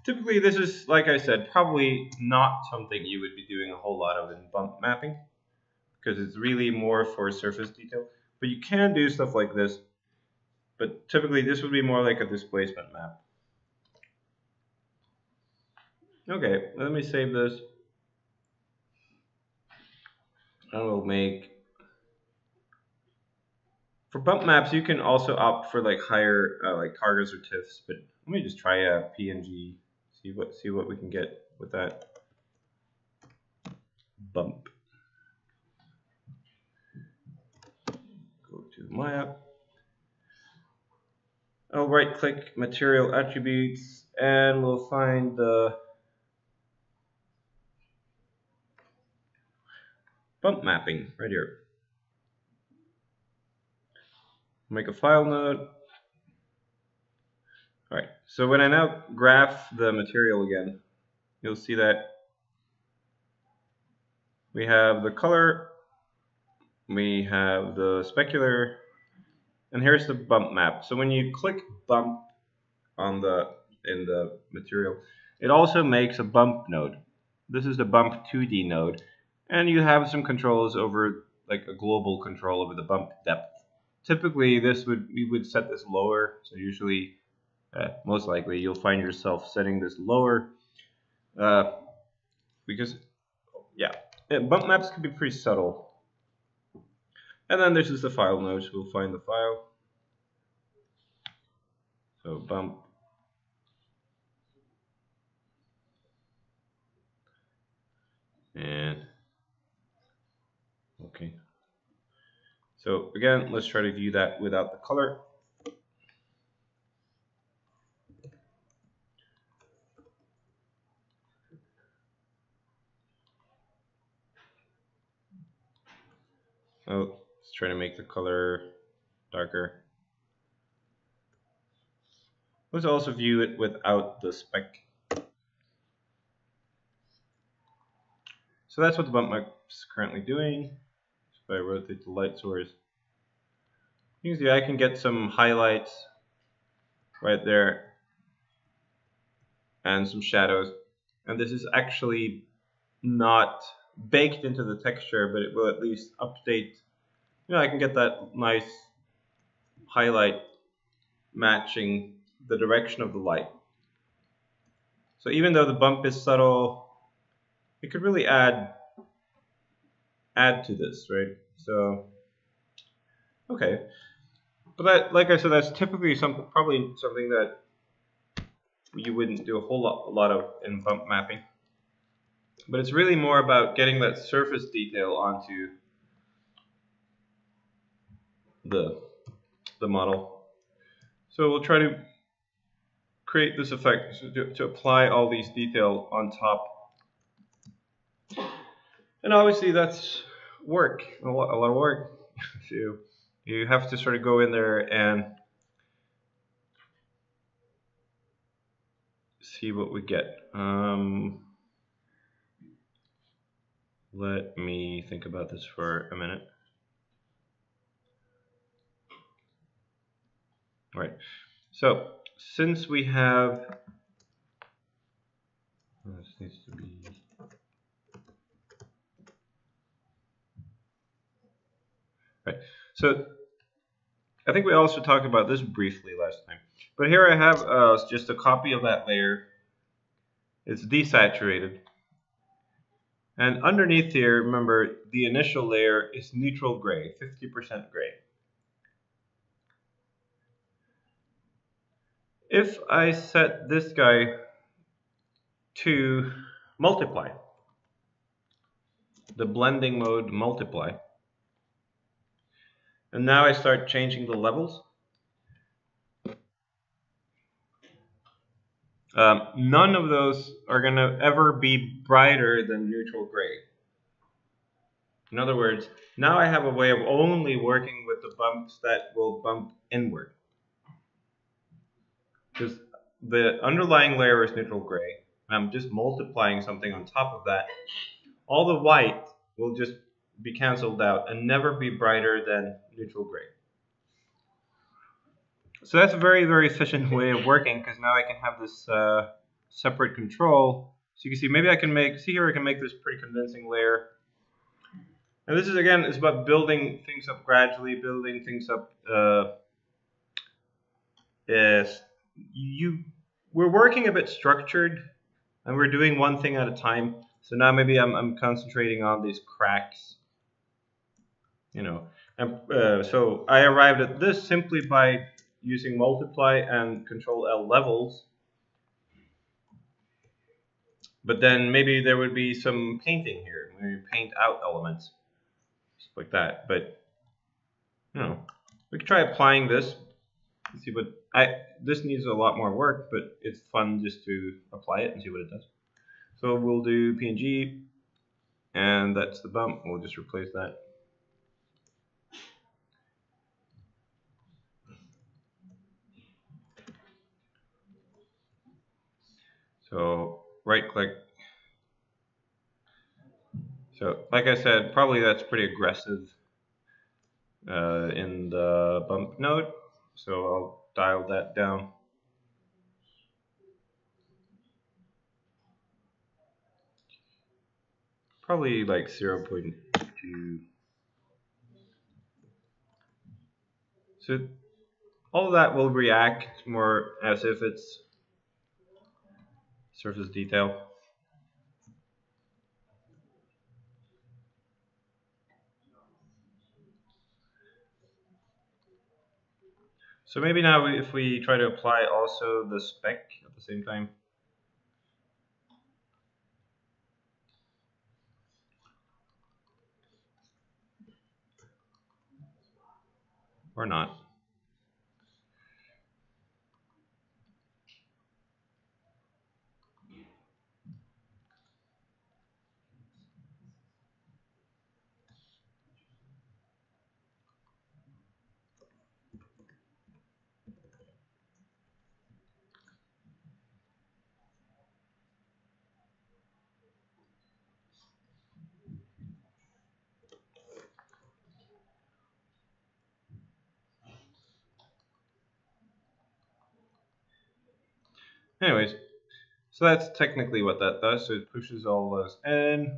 typically this is, like I said, probably not something you would be doing a whole lot of in bump mapping, because it's really more for surface detail. But you can do stuff like this, but typically this would be more like a displacement map. Okay, let me save this. I will make, for bump maps, you can also opt for like higher like targets or TIFFs, but let me just try a PNG, see what we can get with that bump. Go to Maya. I'll right click material attributes and we'll find the bump mapping right here. Make a file node. Alright, so when I now graph the material again, you'll see that we have the color, we have the specular, and here's the bump map. So when you click bump in the material, it also makes a bump node. This is the bump 2D node, and you have some controls over, like a global control over the bump depth. Typically, we would set this lower. So usually, most likely, you'll find yourself setting this lower, because bump maps can be pretty subtle. And then this is the file node. So we'll find the file. So bump. And okay. So again, let's try to view that without the color. So let's try to make the color darker. Let's also view it without the spec. So that's what the bump map is currently doing. So if I rotate the light source, you can see I can get some highlights right there and some shadows. And this is actually not baked into the texture, but it will at least update. I can get that nice highlight matching the direction of the light. So even though the bump is subtle, it could really add to this, right? So, okay. But that, like I said, that's typically probably something that you wouldn't do a lot of in bump mapping. But it's really more about getting that surface detail onto the model. So we'll try to create this effect to apply all these detail on top. And obviously that's work, a lot of work. So you have to sort of go in there and see what we get. Let me think about this for a minute. All right. So since we have, this needs to be, Right. So I think we also talked about this briefly last time. But here I have just a copy of that layer. It's desaturated. And underneath here, remember, the initial layer is neutral gray, 50% gray. If I set this guy to multiply, the blending mode multiply, and now I start changing the levels, none of those are going to ever be brighter than neutral gray. In other words, now I have a way of only working with the bumps that will bump inward. Because the underlying layer is neutral gray, and I'm just multiplying something on top of that. All the white will just be cancelled out and never be brighter than neutral gray. So that's a very, very efficient way of working, because now I can have this separate control. So you can see, maybe I can make, see here I can make this pretty convincing layer. And this is, again, it's about building things up gradually, building things up. We're working a bit structured, and we're doing one thing at a time. So now maybe I'm concentrating on these cracks. You know, and so I arrived at this simply by using multiply and Control L levels. But then maybe there would be some painting here. Maybe paint out elements, just like that. But you know, we could try applying this. See what this needs a lot more work, but it's fun just to apply it and see what it does. So we'll do PNG, and that's the bump. We'll just replace that. So right click. So like I said, probably that's pretty aggressive in the bump node. So I'll dial that down. Probably like 0.2. So all of that will react more as if it's surface detail. So maybe now if we try to apply also the spec at the same time. Or not. Anyways, so that's technically what that does. So it pushes all those in.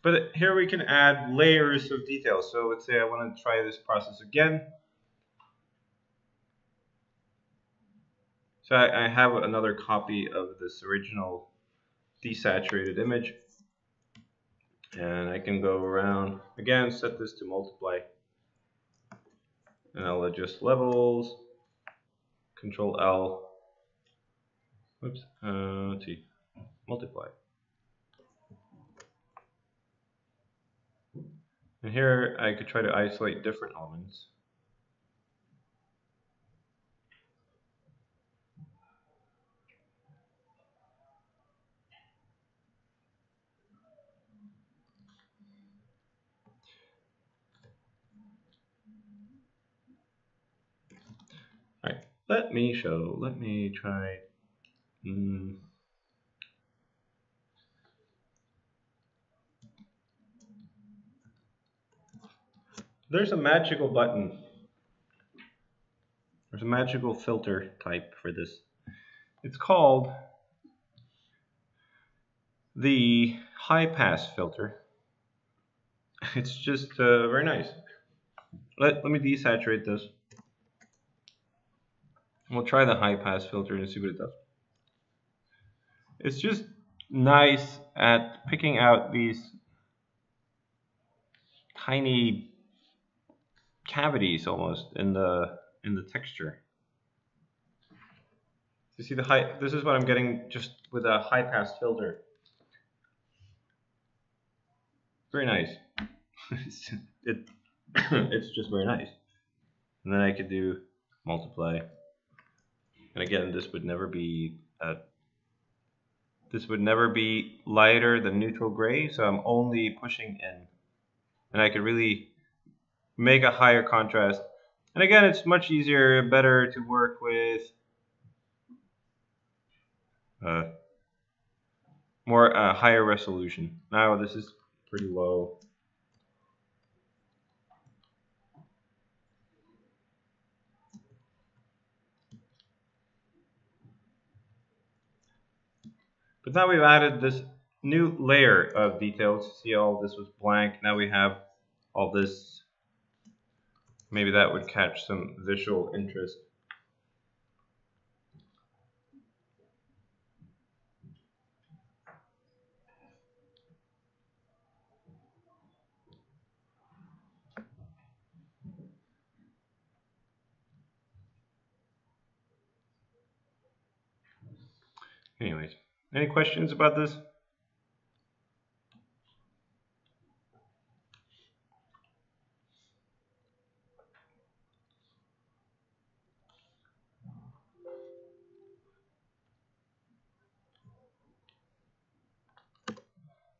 But here we can add layers of detail. So let's say I want to try this process again. So I have another copy of this original desaturated image. And I can go around, again, set this to multiply. And I'll adjust levels, Control L, oops, T, multiply. And here I could try to isolate different elements. All right, let me try. There's a magical button. There's a magical filter type for this. It's called the high pass filter. It's just very nice. Let me desaturate this. We'll try the high pass filter and see what it does. It's just nice at picking out these tiny cavities almost in the texture. You see the high. This is what I'm getting just with a high pass filter. Very nice. It's just very nice. And then I could do multiply. And again, this would never be lighter than neutral gray, so I'm only pushing in. And I could really make a higher contrast. And again, it's much easier, better to work with more higher resolution. Now this is pretty low. But now we've added this new layer of details. See, all this was blank. Now we have all this. Maybe that would catch some visual interest. Anyways, any questions about this?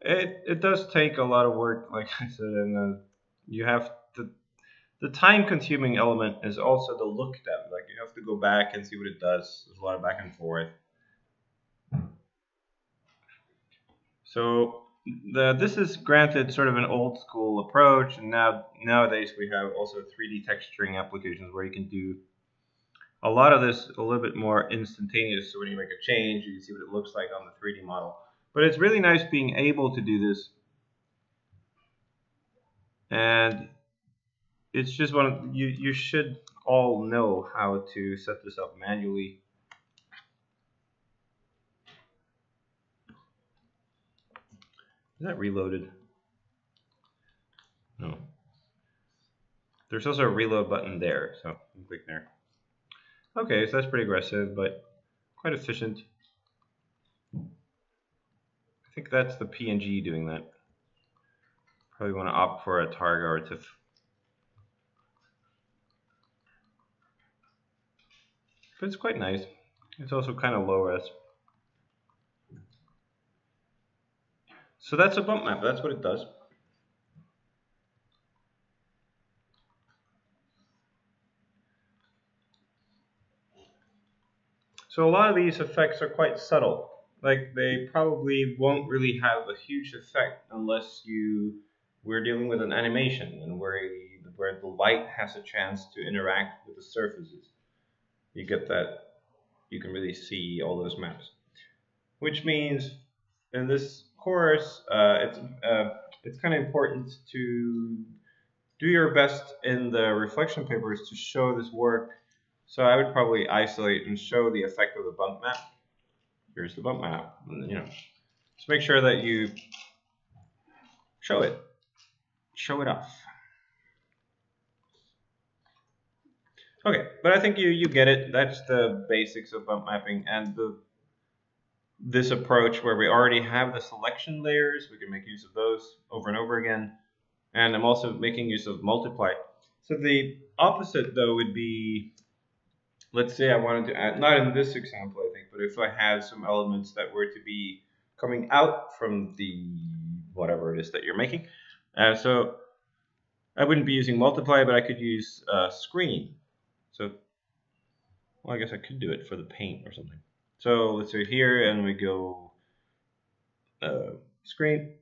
It does take a lot of work, like I said, and you have the time consuming element is also the look depth. Like you have to go back and see what it does. There's a lot of back and forth. So this is granted sort of an old school approach, and nowadays we have also 3D texturing applications where you can do a lot of this a little bit more instantaneous. So when you make a change, you can see what it looks like on the 3D model. But it's really nice being able to do this. And it's just you should all know how to set this up manually. Is that reloaded? No. There's also a reload button there, so you can click there. Okay, so that's pretty aggressive, but quite efficient. I think that's the PNG doing that. Probably want to opt for a Targa or a TIFF. But it's quite nice. It's also kind of low res. So that's a bump map. That's what it does. So a lot of these effects are quite subtle. Like they probably won't really have a huge effect unless we're dealing with an animation and where the light has a chance to interact with the surfaces. You get that. You can really see all those maps. Which means in this course, it's kind of important to do your best in the reflection papers to show this work. So I would probably isolate and show the effect of the bump map. Here's the bump map. And, just make sure that you show it. Show it off. Okay, but I think you get it. That's the basics of bump mapping and this approach where we already have the selection layers. We can make use of those over and over again. And I'm also making use of multiply. So the opposite, though, would be, let's say I wanted to add, not in this example, I think, but if I had some elements that were to be coming out from the whatever it is that you're making. So I wouldn't be using multiply, but I could use screen. So, well, I guess I could do it for the paint or something. So let's say here, and we go screen.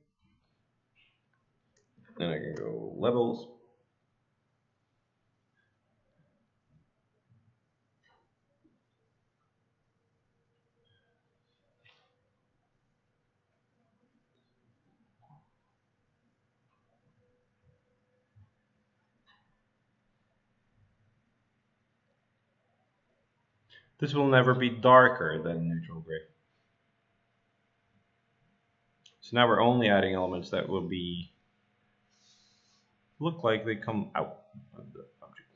Then I can go levels. This will never be darker than neutral gray. So now we're only adding elements that will be look like they come out of the object.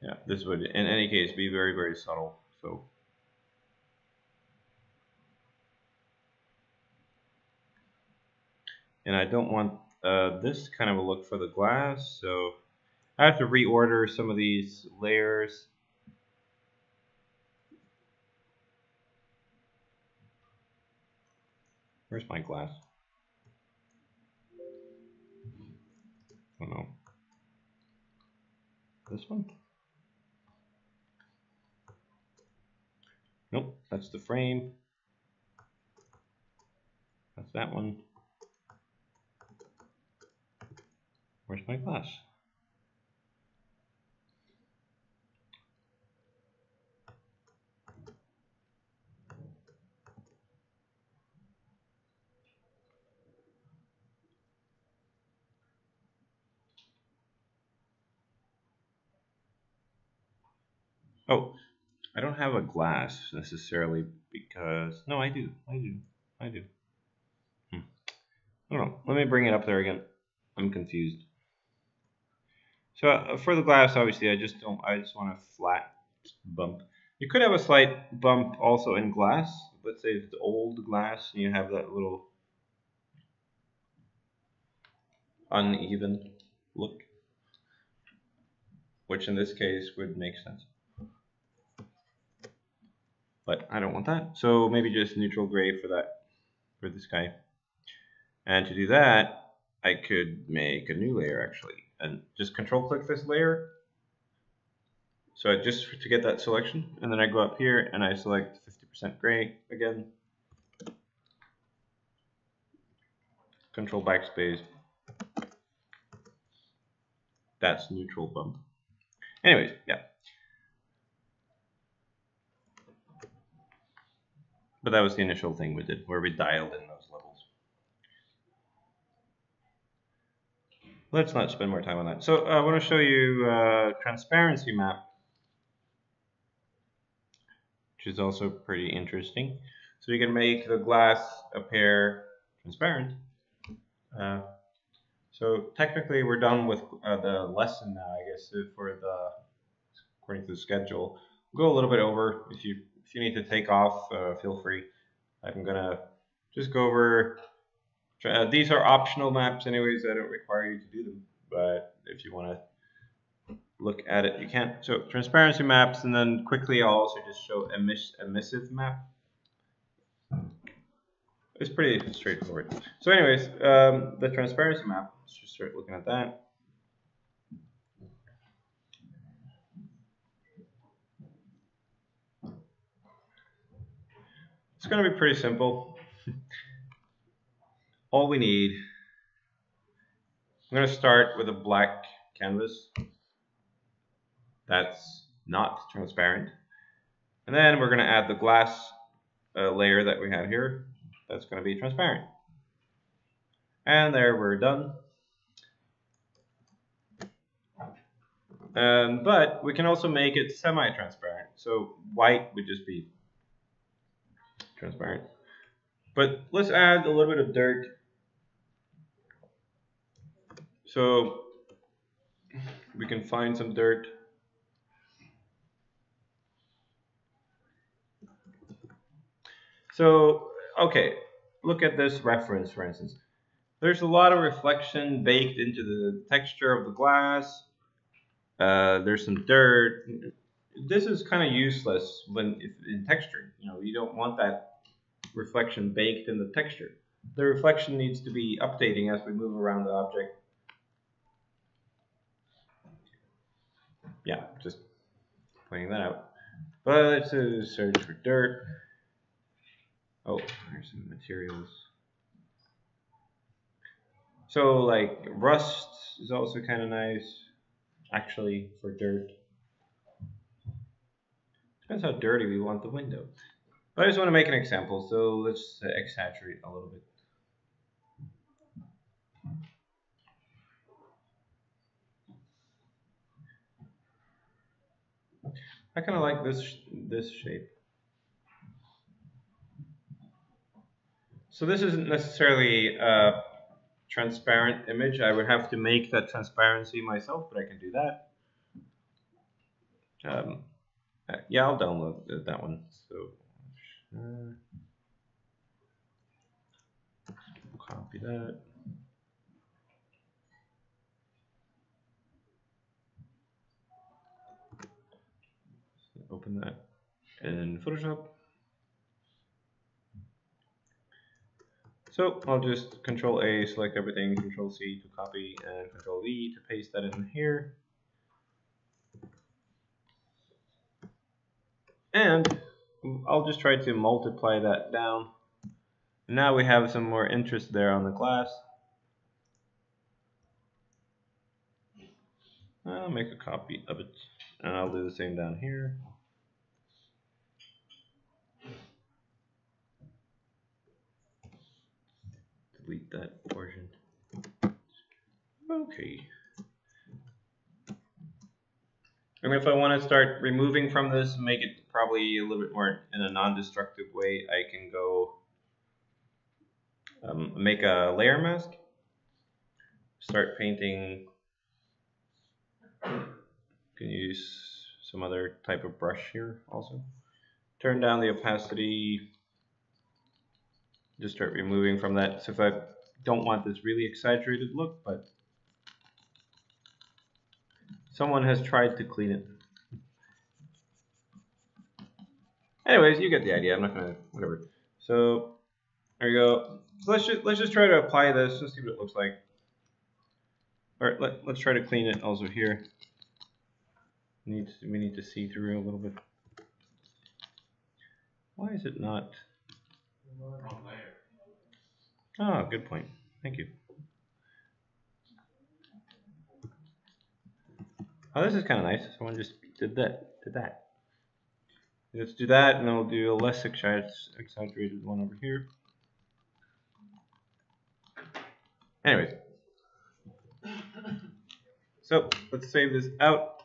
Yeah, this would in any case be very, very subtle. So and I don't want this kind of a look for the glass, so I have to reorder some of these layers. Where's my glass? Oh no. This one? Nope, that's the frame. That's that one. Where's my glass? Oh, I don't have a glass necessarily because no, I do. I do. I don't know. Let me bring it up there again. I'm confused. So for the glass, obviously, I just want a flat bump. You could have a slight bump also in glass. Let's say it's old glass and you have that little uneven look, which in this case would make sense. But I don't want that. So maybe just neutral gray for that, for this guy. And to do that, I could make a new layer actually, and just control click this layer. So just to get that selection, and then I go up here and I select 50% gray again. Control backspace. That's neutral bump. Anyways, yeah. But that was the initial thing we did, where we dialed in those levels. Let's not spend more time on that. So I want to show you transparency map, which is also pretty interesting. So you can make the glass appear transparent. So technically we're done with the lesson now, I guess, according to the schedule. We'll go a little bit over. If you need to take off, feel free. I'm gonna just go over. These are optional maps anyways. I don't require you to do them, but if you want to look at it, you can. So transparency maps, and then quickly I'll also just show emissive map. It's pretty straightforward. So anyways, the transparency map, let's just start looking at that. It's going to be pretty simple. All we need, I'm going to start with a black canvas that's not transparent. And then we're going to add the glass layer that we have here. That's going to be transparent. And there, we're done. But we can also make it semi-transparent. So white would just be transparent. But let's add a little bit of dirt. So we can find some dirt. So, okay, look at this reference, for instance. There's a lot of reflection baked into the texture of the glass. There's some dirt. This is kind of useless in texture. You know, you don't want that reflection baked in the texture. The reflection needs to be updating as we move around the object. Yeah, just pointing that out. But let's search for dirt. Oh, there's some materials. So like rust is also kind of nice, actually, for dirt. Depends how dirty we want the window. But I just want to make an example, so let's exaggerate a little bit. I kind of like this shape. So this isn't necessarily a transparent image. I would have to make that transparency myself, but I can do that. Yeah, I'll download that one. So copy that. Open that in Photoshop. So I'll just Control A, select everything, Control C to copy, and Control V to paste that in here. And I'll just try to multiply that down. Now we have some more interest there on the glass. I'll make a copy of it, and I'll do the same down here. Delete that portion. Okay. And if I want to start removing from this, make it probably a little bit more in a non-destructive way, I can go make a layer mask. Start painting. You can use some other type of brush here also. Turn down the opacity. Just start removing from that. So if I don't want this really exaggerated look, but someone has tried to clean it. Anyways, you get the idea. I'm not gonna whatever. So there you go. So let's just try to apply this and see what it looks like. All right, let's try to clean it also here. We need to see through a little bit. Why is it not? Wrong layer. Oh, good point. Thank you. Oh, this is kind of nice. Someone just did that. Let's do that, and I'll do a less exaggerated one over here. Anyways, so let's save this out.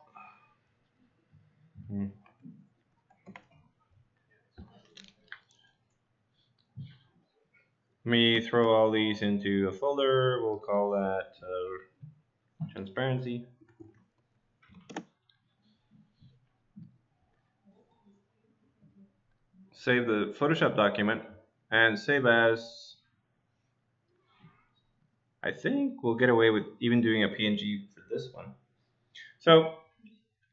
Let me throw all these into a folder. We'll call that transparency. Save the Photoshop document and save as. I think we'll get away with even doing a PNG for this one. So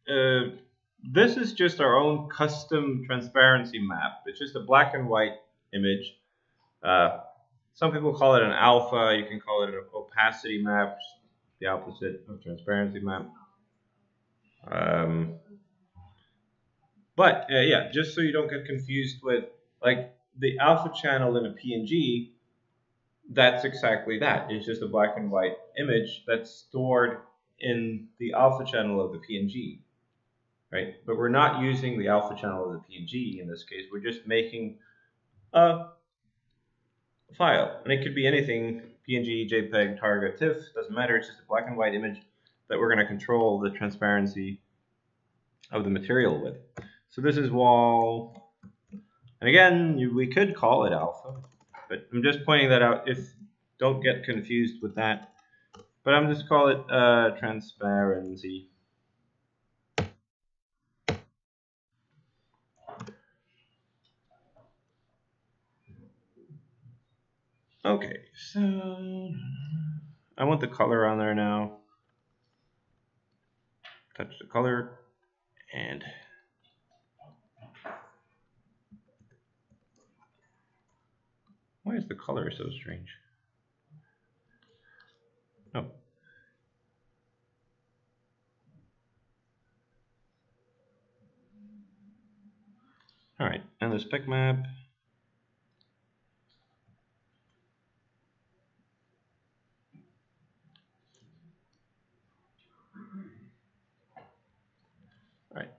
this is just our own custom transparency map. It's just a black and white image. Some people call it an alpha. You can call it an opacity map, the opposite of transparency map. But yeah, just so you don't get confused with like the alpha channel in a PNG, that's exactly that. It's just a black and white image that's stored in the alpha channel of the PNG, right? But we're not using the alpha channel of the PNG in this case. We're just making a file, and it could be anything: PNG, JPEG, Targa, TIFF, doesn't matter. It's just a black and white image that we're going to control the transparency of the material with. So this is wall, and again, we could call it alpha, but I'm just pointing that out. Don't get confused with that. But I'm just call it transparency. Okay, so I want the color on there now. Touch the color, and why is the color so strange? Oh. All right, and the spec map. All right,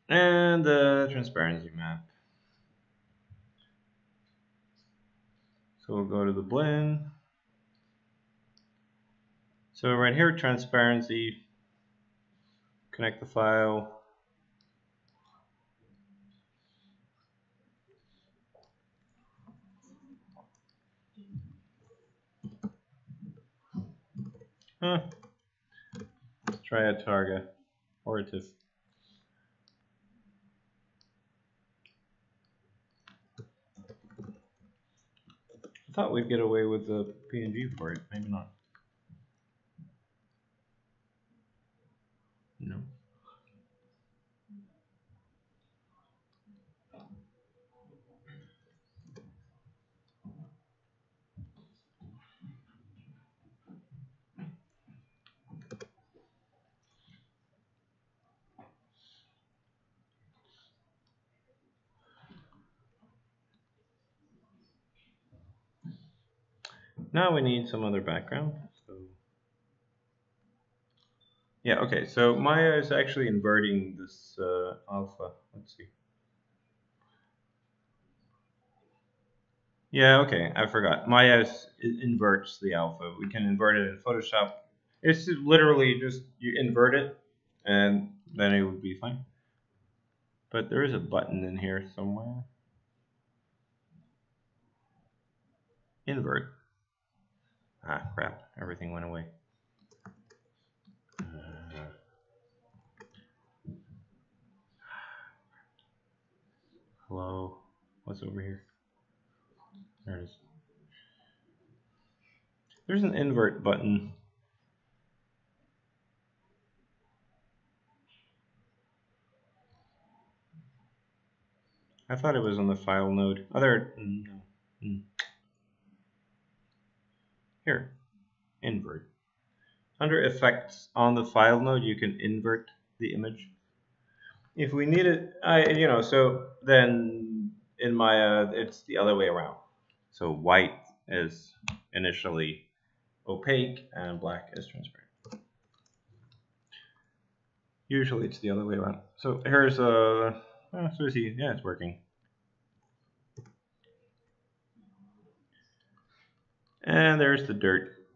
and the transparency map. So we'll go to the blend. So right here, transparency, connect the file. Let's try a Targa or a TIFF. I thought we'd get away with the PNG for it, maybe not. No. Now we need some other background. So yeah, okay, so Maya is actually inverting this alpha. Let's see. Yeah, okay, I forgot. Maya inverts the alpha. We can invert it in Photoshop. It's literally just you invert it and then it would be fine. But there is a button in here somewhere. Invert. Ah, crap. Everything went away. Hello? What's over here? There it is. There's an invert button. I thought it was on the file node. Other no. Here, invert. Under effects on the file node, you can invert the image. If we need it, so then in Maya, it's the other way around. So white is initially opaque and black is transparent. Usually it's the other way around. So here's so see, yeah, it's working. And there's the dirt.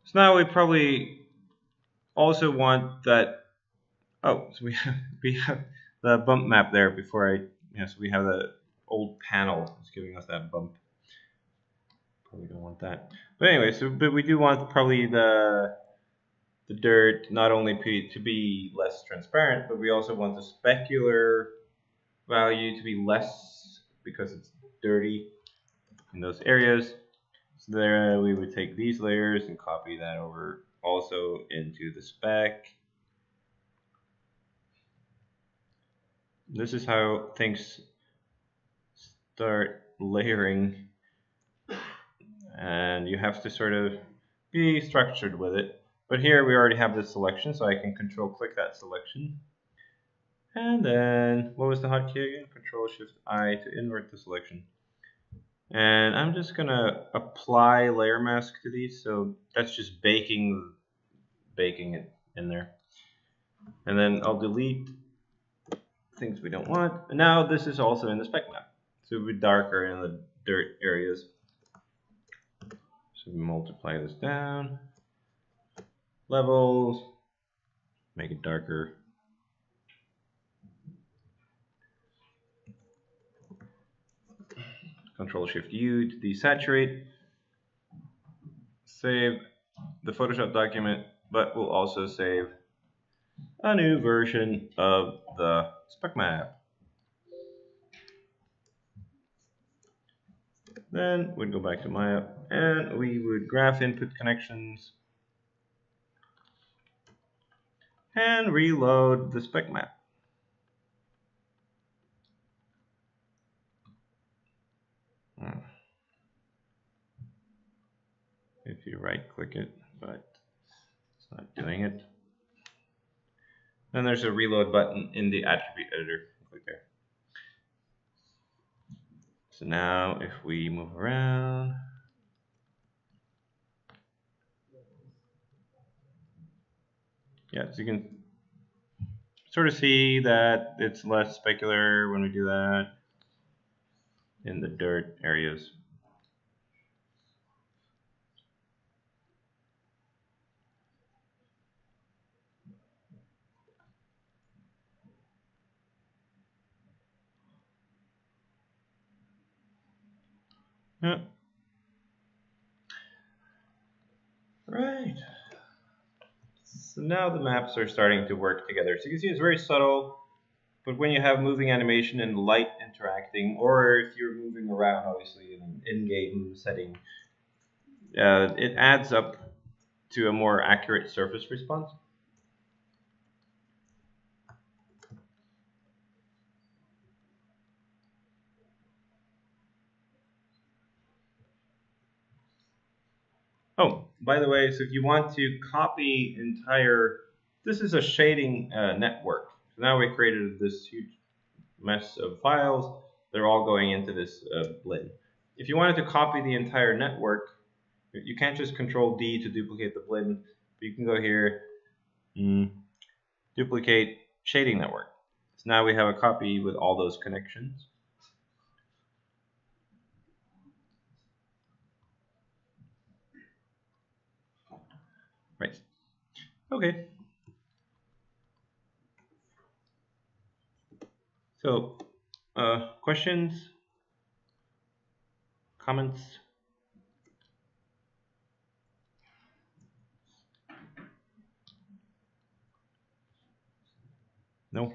So now we probably also want that. Oh, so we have the bump map there before so we have the old panel that's giving us that bump. Probably don't want that. But anyway, but we do want probably the dirt not only to be less transparent, but we also want the specular value to be less because it's dirty in those areas. So there we would take these layers and copy that over also into the spec. This is how things start layering, and you have to sort of be structured with it. But here we already have this selection, so I can control click that selection. And then, what was the hotkey again? Control Shift I to invert the selection. And I'm just gonna apply layer mask to these, so that's just baking it in there. And then I'll delete things we don't want. And now this is also in the spec map, so it'll be darker in the dirt areas. So we multiply this down, levels, make it darker. Control Shift U to desaturate. Save the Photoshop document, but we'll also save a new version of the spec map. Then we'd go back to Maya and we would graph input connections and reload the spec map. If you right click it, but it's not doing it. Then there's a reload button in the attribute editor. Click there. So now if we move around, yeah, so you can sort of see that it's less specular when we do that. in the dirt areas. Yeah. Right. So now the maps are starting to work together. So you can see it's very subtle, but when you have moving animation and light interacting, or if you're moving around, obviously in an in-game setting, it adds up to a more accurate surface response. Oh, by the way, so if you want to copy entire, this is a shading network. So now we created this huge mess of files. They're all going into this blend. If you wanted to copy the entire network, you can't just Control D to duplicate the blend. You can go here, duplicate shading network. So now we have a copy with all those connections. Right. Okay. So, questions, comments? No.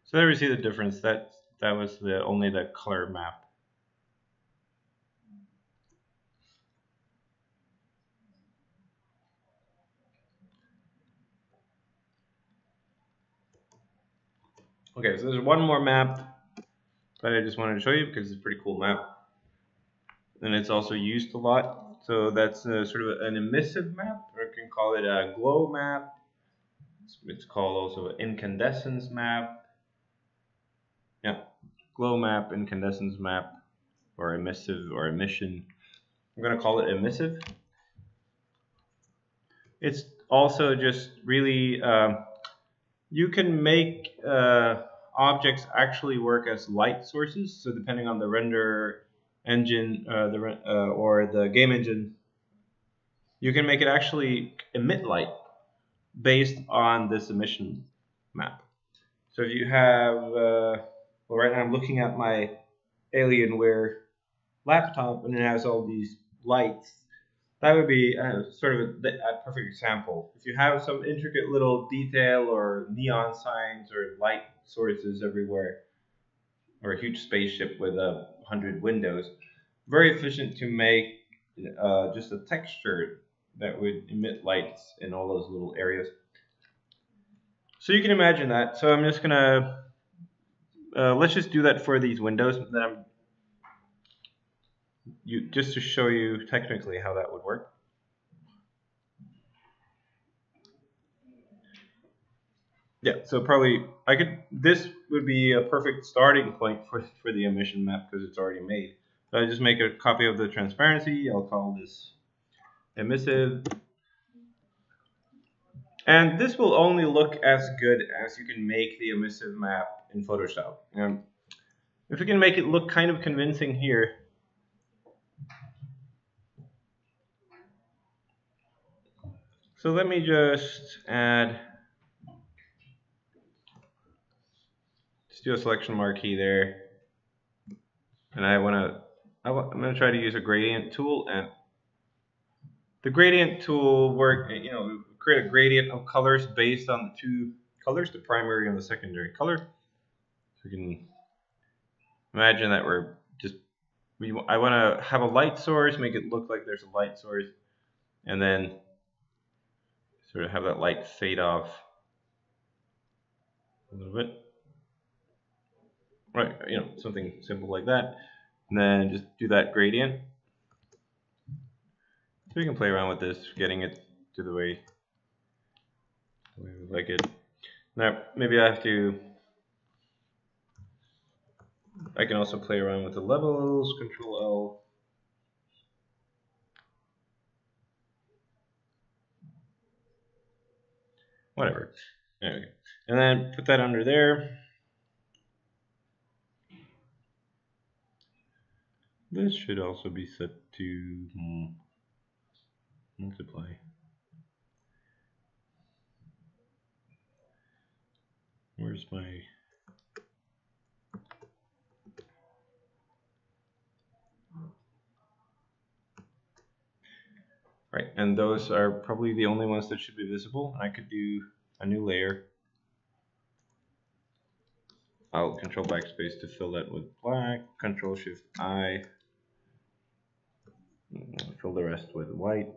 So there we see the difference. That was only the color map. Okay, so there's one more map that I just wanted to show you because it's a pretty cool map. And it's also used a lot. So that's sort of an emissive map, or you can call it a glow map. It's called also an incandescence map. Yeah, glow map, incandescence map, or emissive or emission. I'm going to call it emissive. It's also just really, you can make objects actually work as light sources. So depending on the render engine or the game engine, you can make it actually emit light based on this emission map. So if you have, well, right now I'm looking at my Alienware laptop and it has all these lights. That would be sort of a perfect example. If you have some intricate little detail or neon signs or light sources everywhere, or a huge spaceship with 100 windows, very efficient to make just a texture that would emit lights in all those little areas. So you can imagine that. So I'm just gonna let's just do that for these windows. Then just to show you technically how that would work. Yeah, so probably this would be a perfect starting point for the emission map because it's already made. So I just make a copy of the transparency. I'll call this emissive. And this will only look as good as you can make the emissive map in Photoshop. If we can make it look kind of convincing here, so let me just add, just do a selection marquee there, and I'm gonna try to use a gradient tool, and the gradient tool create a gradient of colors based on the two colors, the primary and the secondary color. So you can imagine that I want to have a light source, make it look like there's a light source, and then sort of have that light fade off a little bit. Right, something simple like that. And then just do that gradient. So we can play around with this, getting it to the way we like it. Now, maybe I can also play around with the levels, Control L. whatever. Okay. And then put that under there. This should also be set to multiply. Where's my... Right, and those are probably the only ones that should be visible. I could do a new layer. I'll control backspace to fill that with black, control shift I, fill the rest with white.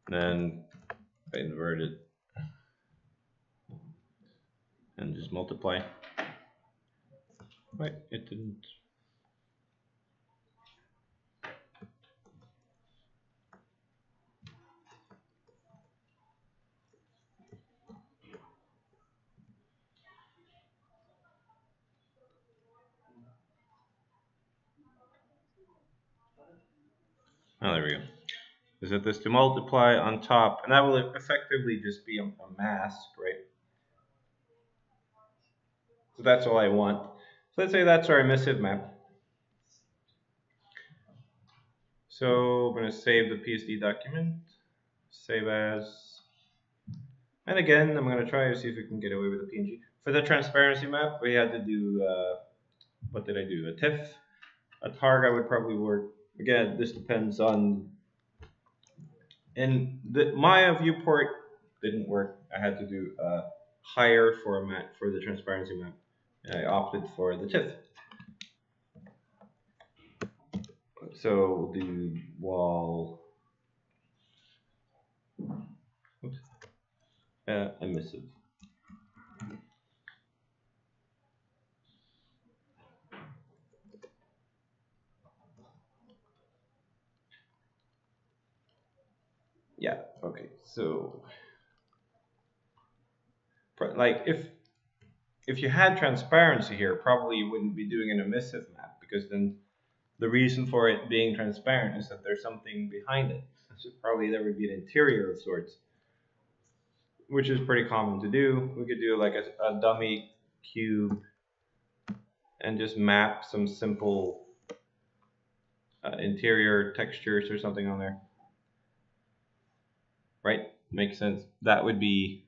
Then I invert it and just multiply. Right, it didn't. Oh, there we go. I set this to multiply on top, and that will effectively just be a mask, right? So that's all I want. So let's say that's our emissive map. So I'm going to save the PSD document, save as, and again, I'm going to try to see if we can get away with a PNG. For the transparency map, we had to do, what did I do? A TIFF, a Targa would probably work. Again, this depends on, and the Maya viewport didn't work. I had to do a higher format for the transparency map. I opted for the TIFF. So we'll do wall, oops, emissive. Yeah, okay, so like if you had transparency here, probably you wouldn't be doing an emissive map, because then the reason for it being transparent is that there's something behind it. So probably there would be an interior of sorts, which is pretty common to do. We could do like a dummy cube and just map some simple interior textures or something on there. Right? Makes sense. That would be,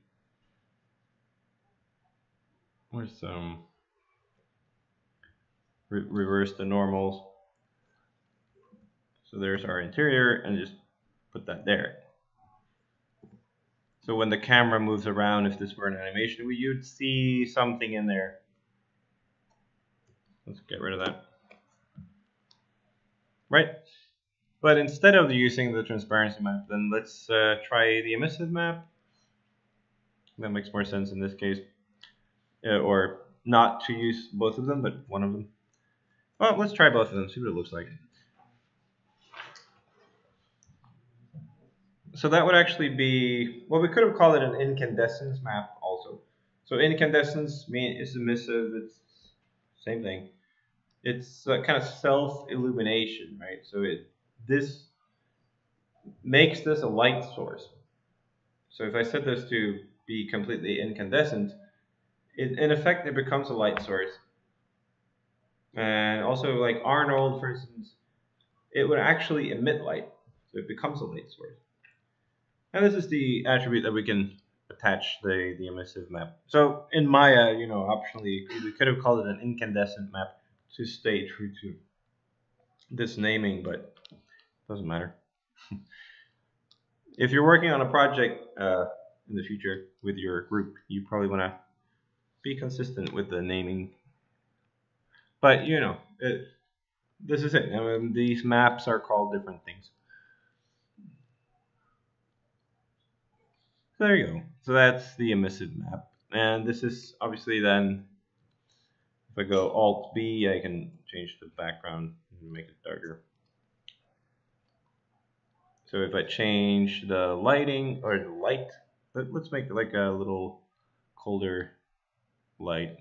where's some, reverse the normals. So there's our interior, and just put that there. So when the camera moves around, if this were an animation, you'd see something in there. Let's get rid of that. Right? But instead of using the transparency map, then let's try the emissive map. That makes more sense in this case. Or not to use both of them, but one of them. Well, let's try both of them, see what it looks like. So that would actually be, well, we could have called it an incandescence map also. So incandescence is emissive, it's same thing. It's kind of self-illumination, right? So this makes this a light source. So if I set this to be completely incandescent, in effect it becomes a light source. And also, like Arnold, for instance, it would actually emit light, so it becomes a light source. And this is the attribute that we can attach the emissive map. So in Maya, you know, optionally, we could have called it an incandescent map to stay true to this naming, but it doesn't matter. If you're working on a project in the future with your group, you probably want to be consistent with the naming. But, you know, this is it. I mean, these maps are called different things. So there you go. So that's the emissive map. And this is obviously then, if I go Alt B, I can change the background and make it darker. So if I change the lighting or the light, let's make it like a little colder light.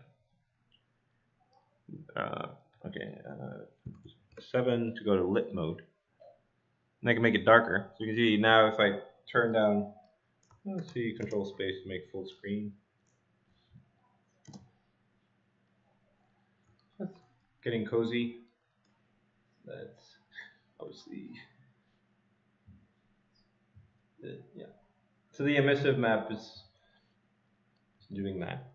Okay, 7 to go to lit mode. And I can make it darker. So you can see now if I turn down, let's see, control space to make full screen. That's getting cozy. That's obviously, yeah. So the emissive map is doing that.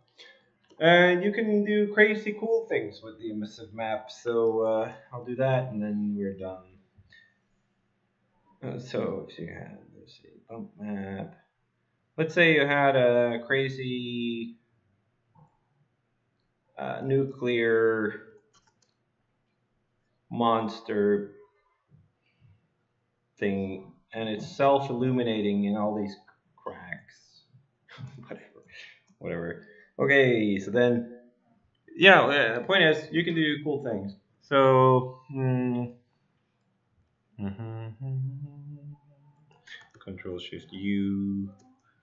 And you can do crazy cool things with the emissive map. So I'll do that and then we're done. So if you had, let's see, bump map. Let's say you had a crazy nuclear monster thing, and it's self-illuminating in all these cracks. Whatever. Okay, so then, yeah, the point is, you can do cool things. So, Control Shift U.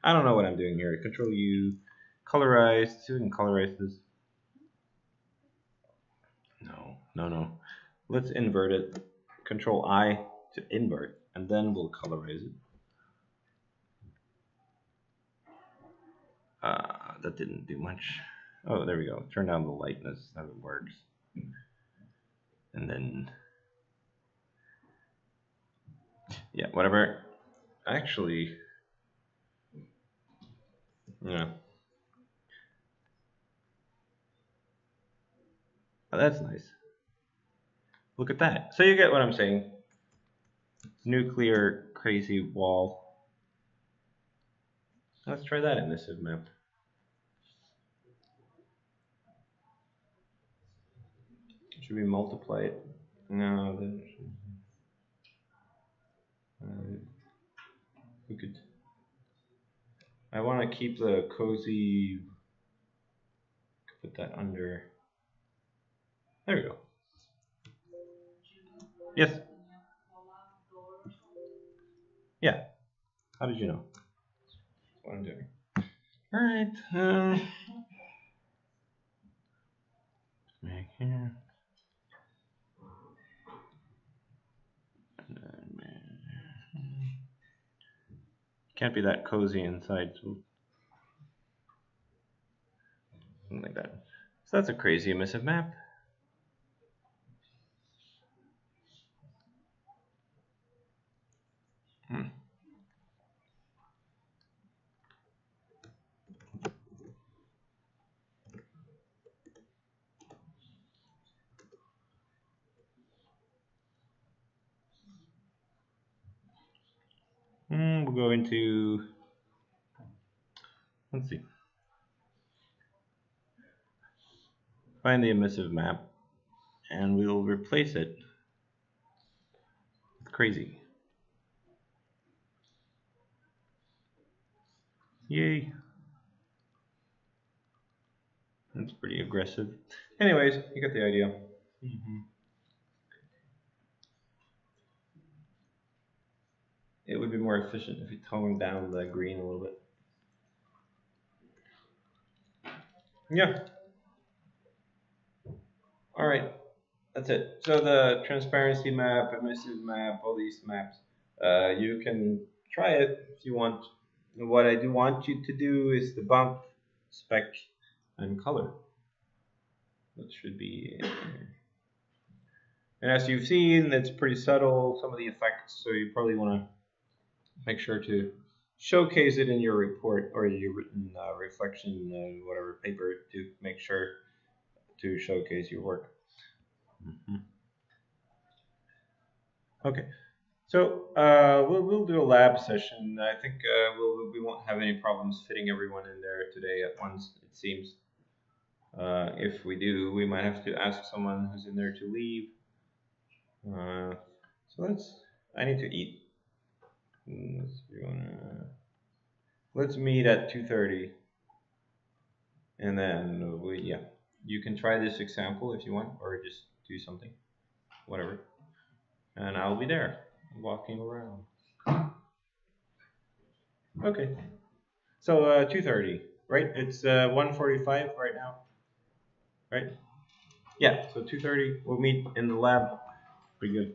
I don't know what I'm doing here. Control U. Colorize. See if we can colorize this. No. Let's invert it. Control I to invert, and then we'll colorize it. That didn't do much. Oh, there we go. Turn down the lightness. That works. And then, yeah, whatever. Actually, yeah. Oh, that's nice. Look at that. So you get what I'm saying. Nuclear crazy wall. Let's try that in this map. Should we multiply it? No, we could. I want to keep the cozy. Put that under. There we go. Yes. Yeah. How did you know? That's what I'm doing. All right. Make here. Can't be that cozy inside, so something like that. So that's a crazy emissive map. We'll go into, let's see, find the emissive map, and we'll replace it with crazy. Yay. That's pretty aggressive. Anyways, you get the idea. It would be more efficient if you toned down the green a little bit. Yeah. All right. That's it. So the transparency map, emissive map, all these maps, you can try it if you want. What I do want you to do is the bump, spec, and color. That should be in here. And as you've seen, it's pretty subtle, some of the effects, so you probably want to make sure to showcase it in your report or your written reflection, whatever paper, to make sure to showcase your work. Okay, so we'll do a lab session. I think we won't have any problems fitting everyone in there today at once, it seems. If we do, we might have to ask someone who's in there to leave. So I need to eat. Let's meet at 2:30. And then, you can try this example if you want, or just do something, whatever. And I'll be there, walking around. Okay. So 2:30, right? It's 1:45 right now, right? Yeah. So 2:30, we'll meet in the lab. Pretty good.